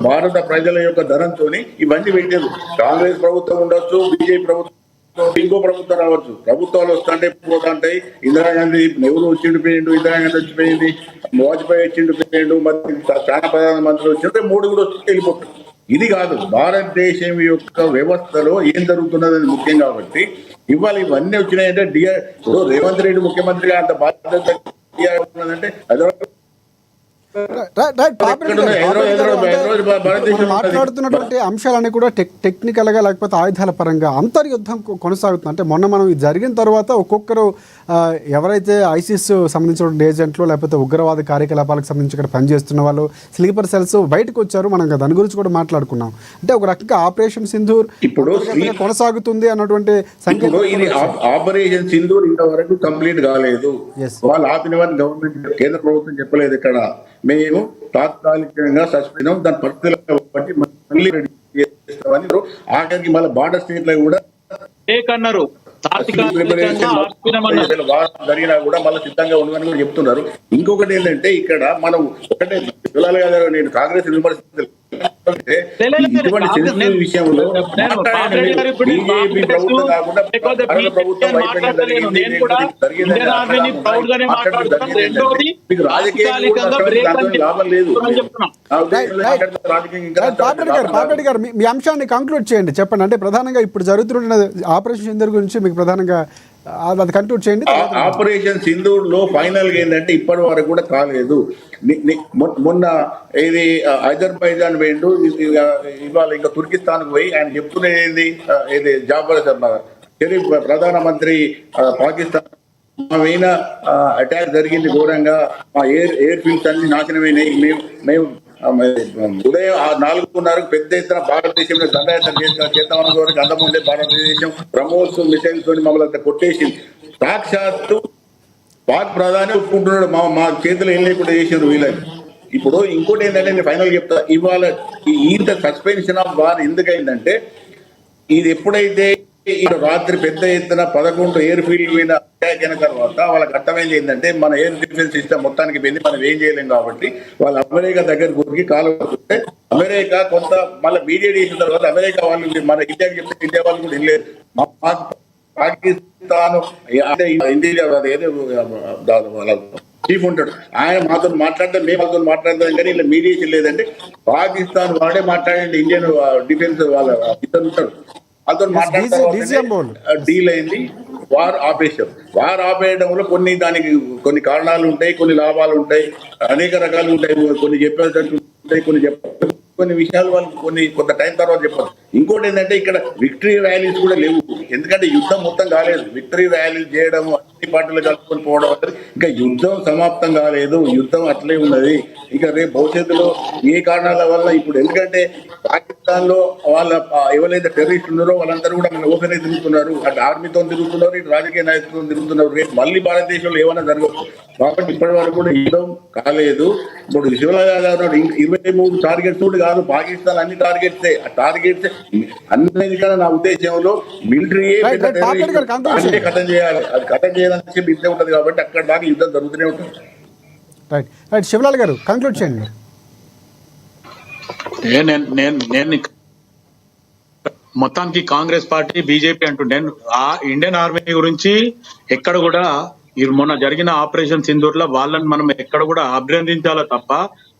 భారత ప్రజల యొక్క ధనంతో ఇవన్నీ పెట్టారు. కాంగ్రెస్ ప్రభుత్వం ఉండొచ్చు, బీజేపీ ప్రభుత్వం, ఇంకో ప్రభుత్వం రావచ్చు. ప్రభుత్వాలు వస్తుంటే పోతుంటాయి. ఇందిరాగాంధీ నెహ్రూ వచ్చిండిపోయిండు, ఇందిరాగాంధీ వచ్చిపోయింది, వాజ్పేయి వచ్చిండిపోయిండు, మరి చాలా ప్రధానమంత్రి వచ్చింటే 3 కూడా వచ్చి వెళ్ళిపోతారు. ఇది కాదు, భారతదేశం యొక్క వ్యవస్థలో ఏం జరుగుతున్నది ముఖ్యం. కాబట్టి ఇవాళ ఇవన్నీ వచ్చినాయంటే ఇప్పుడు రేవంత్ రెడ్డి ముఖ్యమంత్రిగా అంత బాధ్యత ఉన్నదంటే మాట్లాడుతున్నటువంటి అంశాలన్నీ కూడా టెక్నికల్ గా లేకపోతే ఆయుధాల పరంగా అంతర్యుద్ధం కొనసాగుతుంది. అంటే మొన్న మనం ఇది జరిగిన తర్వాత ఒక్కొక్కరు ఎవరైతే ఐసిస్ సంబంధించిన ఏజెంట్లు లేకపోతే ఉగ్రవాద కార్యకలాపాలకు సంబంధించి ఇక్కడ పనిచేస్తున్న వాళ్ళు స్లీపర్ సెల్స్ బయటకు వచ్చారు. మనం దాని గురించి కూడా మాట్లాడుకున్నాం. అంటే ఒక రకంగా ఆపరేషన్ సింధూర్ ఇప్పుడు కొనసాగుతుంది అన్నటువంటి సంకేతం. ఆపరేషన్ సింధూర్ ఇంతవరకు కంప్లీట్ కాలేదు. వాళ్ళు ఆపినవని గవర్నమెంట్ కేంద్ర ప్రభుత్వం చెప్పలేదు. ఇక్కడ మేము తాత్కాలికంగా సస్పెండ్ దాని పరిస్థితులను బట్టి మళ్ళీ చేస్తామని ఆఖరికి మళ్ళీ బార్డర్ స్టేట్ లో కూడా అన్నారు, జరిగినా కూడా మళ్ళీ సిద్ధంగా ఉండమని కూడా చెప్తున్నారు. ఇంకొకటి ఏంటంటే ఇక్కడ మనం ఒకటే పిల్లలు కదా, నేను కాంగ్రెస్ విమర్శించలేదు. ఇటువంటి సెన్సిటివ్ విషయంలో మాట్లాడండి. బీజేపీ ప్రభుత్వం కాకుండా భారత ప్రభుత్వం వైఫల్యం జరిగింది, జరిగేదని మాట్లాడుతుంది. మీకు రాజకీయం లాభం లేదు. పాపిరెడ్డి గారు మీ అంశాన్ని కంక్లూడ్ చేయండి, చెప్పండి. అంటే ప్రధానంగా ఇప్పుడు జరుగుతున్న ఆపరేషన్ సింధూర్ గురించి మీకు ప్రధానంగా అది కంక్లూడ్ చేయండి. ఆపరేషన్ సింధూర్ లో ఫైనల్ గా ఏంటంటే ఇప్పటి వరకు కూడా కాలేదు. మొన్న ఇది అజర్బైజాన్ వేండు, ఇవాళ ఇంకా తుర్కిస్తాన్ పోయి ఆయన చెప్తున్నది ఏంది, ఇది జాఫర్ షరీఫ్ ప్రధానమంత్రి పాకిస్తాన్ అయినా అటాక్ జరిగింది ఘోరంగా, మా ఎయిర్ ఫీల్డ్స్ అన్ని నాశనమైనాయి, మేము ఉదయం 4:30 పెద్ద ఎత్తున భారతదేశంలో దండయాత్ర చేద్దామన్న వరకు అందం ఉండే భారతదేశం బ్రహ్మోస్ మిసైల్స్ తోని మమ్మల్ని కొట్టేసి సాక్షాత్తు పాక్ ప్రధాని ఒప్పుకుంటున్నాడు, మా చేతిలో ఏం లేకుండా చేసారు వీళ్ళని. ఇప్పుడు ఇంకోటి ఏంటంటే నేను ఫైనల్ చెప్తా, ఇవాళ ఇంత సస్పెన్షన్ ఆఫ్ వార్ ఎందుకైందంటే ఇది ఎప్పుడైతే రాత్రి పెద్ద ఎత్తున 11 ఎయిర్ ఫీల్డ్ మీద అటాక్ అయిన తర్వాత వాళ్ళకి అర్థమైంది ఏంటంటే మన ఎయిర్ డిఫెన్స్ సిస్టమ్ మొత్తానికి పోయింది, మనం ఏం చేయలేం కాబట్టి వాళ్ళు అమెరికా దగ్గర గురికి కాలు వస్తుంటే అమెరికా కొంత మళ్ళీ మీడియేట్ చేసిన తర్వాత అమెరికా వాళ్ళు మన ఇండియాకి చెప్తే ఇండియా వాళ్ళు కూడా వెళ్ళలేదు. పాకిస్తాన్ అంటే ఇండియా చీఫ్ ఉంటాడు, ఆయన మాతో మాట్లాడతాం, మేము వాళ్ళతో మాట్లాడతాం, కానీ ఇలా మీడియేషన్ లేదంటే పాకిస్తాన్ వాడే మాట్లాడండి, ఇండియన్ డిఫెన్స్ వాళ్ళ ఇద్దరు ఉంటాడు, అతను మాట్లాడతారు డీల్ అయింది. వార్ ఆపేశాం. వార్ ఆపేయడంలో కొన్ని కారణాలు ఉంటాయి, కొన్ని లాభాలు ఉంటాయి, అనేక రకాలు ఉంటాయి, కొన్ని చెప్పేటట్టు ఉంటాయి, కొన్ని విషయాలు వాళ్ళు కొంత టైం తర్వాత చెప్పాలి. ఇంకోటి ఏంటంటే ఇక్కడ విక్టరీ ర్యాలీస్ కూడా లేవు, ఎందుకంటే యుద్ధం మొత్తం కాలేదు. విక్టరీ ర్యాలీలు చేయడం, అన్ని పార్టీలు కలుపుకొని పోవడం అంటే ఇంకా యుద్ధం సమాప్తం కాలేదు, యుద్ధం అట్లే ఉన్నది. ఇక రేపు భవిష్యత్తులో ఏ కారణాల వల్ల ఇప్పుడు ఎందుకంటే పాకిస్తాన్ లో వాళ్ళ ఎవరైతే టెర్రరిస్ట్ ఉన్నారో వాళ్ళందరూ కూడా మన ఓపెన్ అయితే తిరుగుతున్నారు, అటు ఆర్మీతో తిరుగుతున్నారు, ఇటు రాజకీయ నాయకులతో తిరుగుతున్నారు. రేపు మళ్ళీ భారతదేశంలో ఏమైనా జరగవచ్చు కాబట్టి ఇప్పటి వరకు కూడా యుద్ధం కాలేదు. ఇప్పుడు శివరాజు 23 టార్గెట్స్ కూడా కాదు, పాకిస్తాన్ అన్ని టార్గెట్స్. ఆ టార్గెట్స్ అన్నిటికన్నా నా ఉద్దేశంలో మిలిటరీ కథం చేయాలి, అది కథం చేయాలని చెప్పి ఇట్లే ఉంటది కాబట్టి అక్కడ దాకా యుద్ధం జరుగుతూనే ఉంటుంది. రైట్ రైట్ శివలాల్ గారు కంక్లూడ్ చేయండి. నేను మొత్తానికి కాంగ్రెస్ పార్టీ బీజేపీ అంటుండే ఆ ఇండియన్ ఆర్మీ గురించి ఎక్కడ కూడా మొన్న జరిగిన ఆపరేషన్ సింధూర్ లో వాళ్ళని మనం ఎక్కడ కూడా అభినందించాలో తప్ప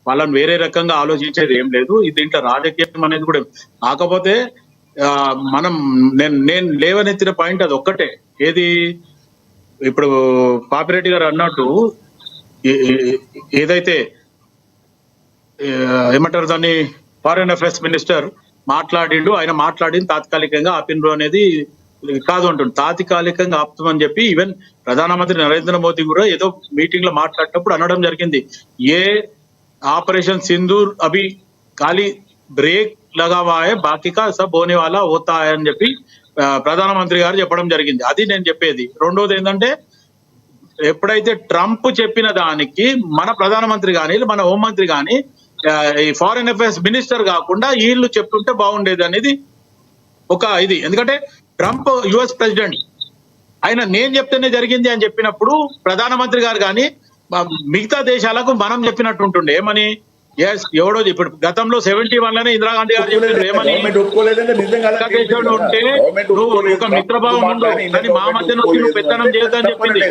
వాళ్ళని వేరే రకంగా ఆలోచించేది ఏం లేదు. దీంట్లో రాజకీయం అనేది కూడా కాకపోతే నేను లేవనెత్తిన పాయింట్ అది ఒక్కటే, ఏది ఇప్పుడు పాపిరెడ్డి గారు అన్నట్టు ఏదైతే ఏమంటారు దాన్ని ఫారెన్ అఫైర్స్ మినిస్టర్ మాట్లాడిండు, ఆయన మాట్లాడింది తాత్కాలికంగా ఆపినరు అనేది కాదు అంటుండు. తాత్కాలికంగా ఆపుతామని చెప్పి ఈవెన్ ప్రధానమంత్రి నరేంద్ర మోదీ కూడా ఏదో మీటింగ్ లో మాట్లాడేటప్పుడు అనడం జరిగింది, ఏ ఆపరేషన్ సింధూర్ అభి ఖాళీ బ్రేక్ లగా హువా హై, బాకీ కా సబ్ హోనే వాలా హోతా హై అని చెప్పి ప్రధానమంత్రి గారు చెప్పడం జరిగింది. అది నేను చెప్పేది. రెండోది ఏంటంటే ఎప్పుడైతే ట్రంప్ చెప్పిన దానికి మన ప్రధానమంత్రి కానీ మన హోంమంత్రి కానీ ఈ ఫారెన్ అఫైర్స్ మినిస్టర్ కాకుండా వీళ్ళు చెప్తుంటే బాగుండేది అనేది ఒక ఇది. ఎందుకంటే ట్రంప్ యుఎస్ ప్రెసిడెంట్, ఆయన నేను చెప్తేనే జరిగింది అని చెప్పినప్పుడు ప్రధానమంత్రి గారు కానీ మిగతా దేశాలకు మనం చెప్పినట్టు ఉంటుండే ఏమని, ఎవడో ఇప్పుడు గతంలో 71లోనే ఇందిరాగాంధీ గారు చెప్పారు ఏమని, ఉంటే నువ్వు ఒక మిత్రభావం ఉండు కానీ మా మధ్య నువ్వు పెత్తనం చేయొద్దని చెప్పింది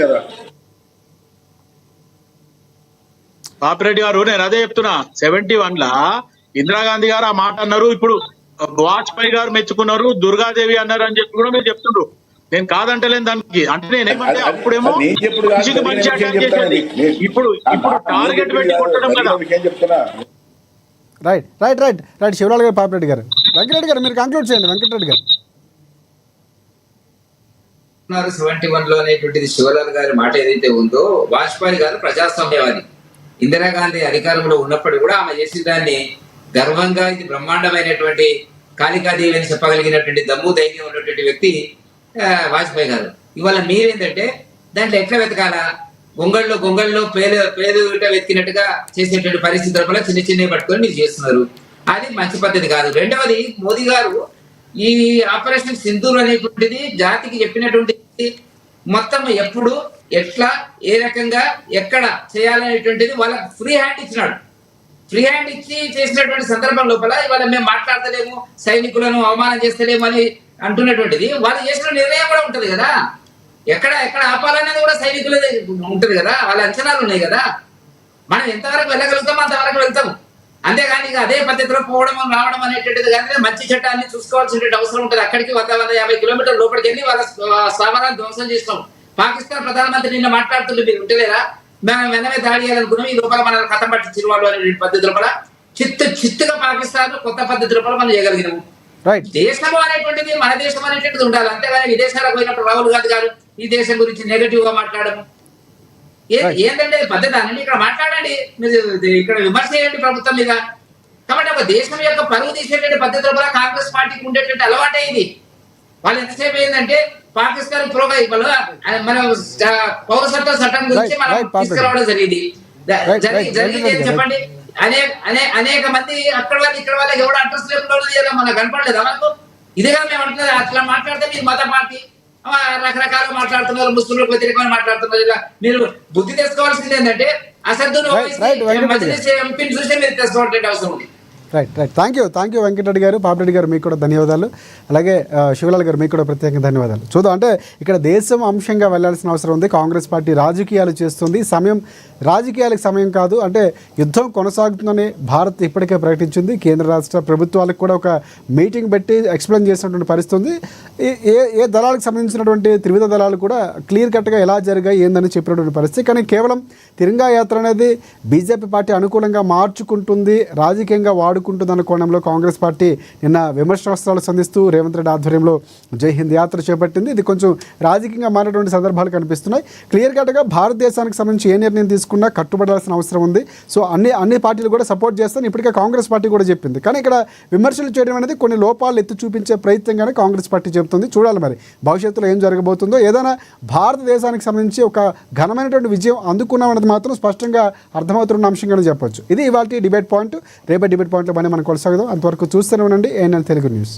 పాపిరెడ్డి గారు. నేను అదే చెప్తున్నా, 71లా ఇందిరాగాంధీ గారు ఆ మాట అన్నారు, ఇప్పుడు వాజ్పేయి గారు మెచ్చుకున్నారు, దుర్గాదేవి అన్నారు అని చెప్పి కూడా మీరు చెప్తుండ్రు. నేను కాదంటలేను దానికి. అంటే నేనేమంటే అప్పుడేమో మంచి అటాక్ చేసేది, ఇప్పుడు టార్గెట్ పెట్టి కొట్టడం కదా. Right right right right Shivlal గారు, పాపిరెడ్డి గారు, వెంకటరెడ్డి గారు మీరు కంక్లూడ్ చేయండి. వెంకటరెడ్డి గారు 71లో అనేటువంటిది శివలాల్ గారి మాట ఏదైతే ఉందో, వాజ్పేయి గారు ప్రజాస్వామ్యవాది, ఇందిరాగాంధీ అధికారంలో ఉన్నప్పుడు కూడా ఆమె చేసిన దాన్ని గర్వంగా ఇది బ్రహ్మాండమైనటువంటి కాళికాదేవి అని చెప్పగలిగినటువంటి దమ్ము ధైర్యం ఉన్నటువంటి వ్యక్తి వాజ్పేయి గారు. ఇవాళ మీరేంటంటే దాంట్లో ఎట్లా వెతకాలా, గొంగళ్ళలో పేరు వెతికినట్టుగా చేసేటువంటి పరిస్థితుల వల్ల చిన్న చిన్నవి పట్టుకొని మీరు చేస్తున్నారు. అది మంచి పద్ధతి కాదు. రెండవది, మోదీ గారు ఈ ఆపరేషన్ సింధూర్ అనేటువంటిది జాతికి చెప్పినటువంటి మొత్తం ఎప్పుడు ఎట్లా ఏ రకంగా ఎక్కడ చేయాలనేటువంటిది వాళ్ళకి ఫ్రీ హ్యాండ్ ఇచ్చినాడు. ఫ్రీ హ్యాండ్ ఇచ్చి చేసినటువంటి సందర్భం లోపల ఇవాళ మేము మాట్లాడతలేము, సైనికులను అవమానం చేస్తలేము అని అంటున్నటువంటిది వాళ్ళు చేసిన నిర్ణయం కూడా ఉంటది కదా. ఎక్కడ ఆపాలనేది కూడా సైనికులదే ఉంటది కదా, వాళ్ళ అంచనాలు ఉన్నాయి కదా. మనం ఎంతవరకు వెళ్ళగలుగుతామో అంతవరకు వెళ్తాము. అంతేగాని ఇక అదే పద్ధతిలో పోవడం రావడం అనేటువంటిది కానీ మంచి చట్టాన్ని చూసుకోవాల్సిన అవసరం ఉంటుంది. అక్కడికి 100-150 కిలోమీటర్ల లోపలికి వెళ్ళి వాళ్ళ స్థావరాన్ని ధ్వంసం చేస్తాం. పాకిస్తాన్ ప్రధానమంత్రి నిన్న మాట్లాడుతుంటే మీరు ఉంటలేరా, మేము వెనమే దాడి చేయాలనుకున్నాం, ఈ లోపల మనల్ని కథం పట్టించిన వాళ్ళు అనే పద్ధతి లోపల చిత్తుగా పాకిస్తాన్ కొత్త పద్ధతి లోపల మనం చేయగలిగినాము. దేశము అనేటువంటిది మన దేశం అనేటువంటిది ఉండాలి. అంతేగాని విదేశాలకు పోయినప్పుడు రాహుల్ గాంధీ గారు ఈ దేశం గురించి నెగటివ్ గా మాట్లాడము ఏంటంటే పద్ధతి అని ఇక్కడ మాట్లాడండి, మీరు ఇక్కడ విమర్శ చేయండి ప్రభుత్వం మీద. కాబట్టి ఒక దేశం యొక్క పరువు తీసేటువంటి పద్ధతిలో కూడా కాంగ్రెస్ పార్టీకి ఉండేటువంటి అలవాటే ఇది. వాళ్ళు ఎంతసేపు ఏంటంటే పాకిస్తాన్ మన పౌరసత్వ చట్టం గురించి మనం తీసుకురావడం జరిగింది. చెప్పండి, అనేక మంది అక్కడ వాళ్ళు ఇక్కడ వాళ్ళకి ఎవరు అడ్రస్ లేకుండా మనకు కనపడలేదా మనకు? ఇదిగా మేము అంటున్నది. అట్లా మాట్లాడితే మీరు మత పార్టీ రకరకాలుగా మాట్లాడుతున్నారు, ముస్లింలకు వ్యతిరేకంగా మాట్లాడుతున్నారు. ఇలా మీరు బుద్ధి తెచ్చుకోవాల్సింది ఏంటంటే అసద్దును ఎంపీని చూస్తే మీరు తెచ్చుకోవాల్సిన అవసరం ఉంది. రైట్. థ్యాంక్ యూ వెంకటరెడ్డి గారు, పాపిరెడ్డి గారు మీకు కూడా ధన్యవాదాలు. అలాగే శివలాల్ గారు మీకు కూడా ప్రత్యేకంగా ధన్యవాదాలు. చూద్దాం, అంటే ఇక్కడ దేశం అంశంగా వెళ్లాల్సిన అవసరం ఉంది. కాంగ్రెస్ పార్టీ రాజకీయాలు చేస్తుంది. సమయం రాజకీయాలకు సమయం కాదు, అంటే యుద్ధం కొనసాగుతుందని భారత్ ఇప్పటికే ప్రకటించింది. కేంద్ర రాష్ట్ర ప్రభుత్వాలకు కూడా ఒక మీటింగ్ పెట్టి ఎక్స్ప్లెయిన్ చేసినటువంటి పరిస్థితి ఉంది. ఏ దళాలకు సంబంధించినటువంటి త్రివిధ దళాలు కూడా క్లియర్ కట్గా ఎలా జరిగాయి ఏందని చెప్పినటువంటి పరిస్థితి. కానీ కేవలం తిరంగా యాత్ర అనేది బీజేపీ పార్టీ అనుకూలంగా మార్చుకుంటుంది, రాజకీయంగా వాడుకుంటుంది అన్న కోణంలో కాంగ్రెస్ పార్టీ నిన్న విమర్శనాస్త్రాలు సంధిస్తూ రేవంత్ రెడ్డి ఆధ్వర్యంలో జై హింద్ యాత్ర చేపట్టింది. ఇది కొంచెం రాజకీయంగా మారినటువంటి సందర్భాలు కనిపిస్తున్నాయి. క్లియర్ కట్గా భారతదేశానికి సంబంధించి ఏ నిర్ణయం తీసుకున్నా కట్టుబడాల్సిన అవసరం ఉంది. సో అన్ని పార్టీలు కూడా సపోర్ట్ చేస్తాను, ఇప్పటికే కాంగ్రెస్ పార్టీ కూడా చెప్పింది. కానీ ఇక్కడ విమర్శలు చేయడం అనేది కొన్ని లోపాలు ఎత్తి చూపించే ప్రయత్నంగానే కాంగ్రెస్ పార్టీ చెబుతుంది. చూడాలి మరి భవిష్యత్తులో ఏం జరగబోతుందో. ఏదైనా భారతదేశానికి సంబంధించి ఒక ఘనమైనటువంటి విజయం అందుకున్నామన్నది మాత్రం స్పష్టంగా అర్థమవుతున్న అంశంగానే చెప్పొచ్చు. ఇది ఇవాళ డిబేట్ పాయింట్. రేపటి డిబేట్ పాయింట్లో మనం కొనసాగుదాం. అంతవరకు చూస్తూనే ఉండండి ANN తెలుగు న్యూస్.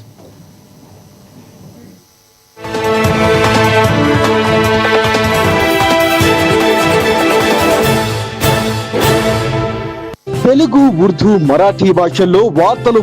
తెలుగు, ఉర్దూ, మరాఠీ భాషల్లో వార్తలు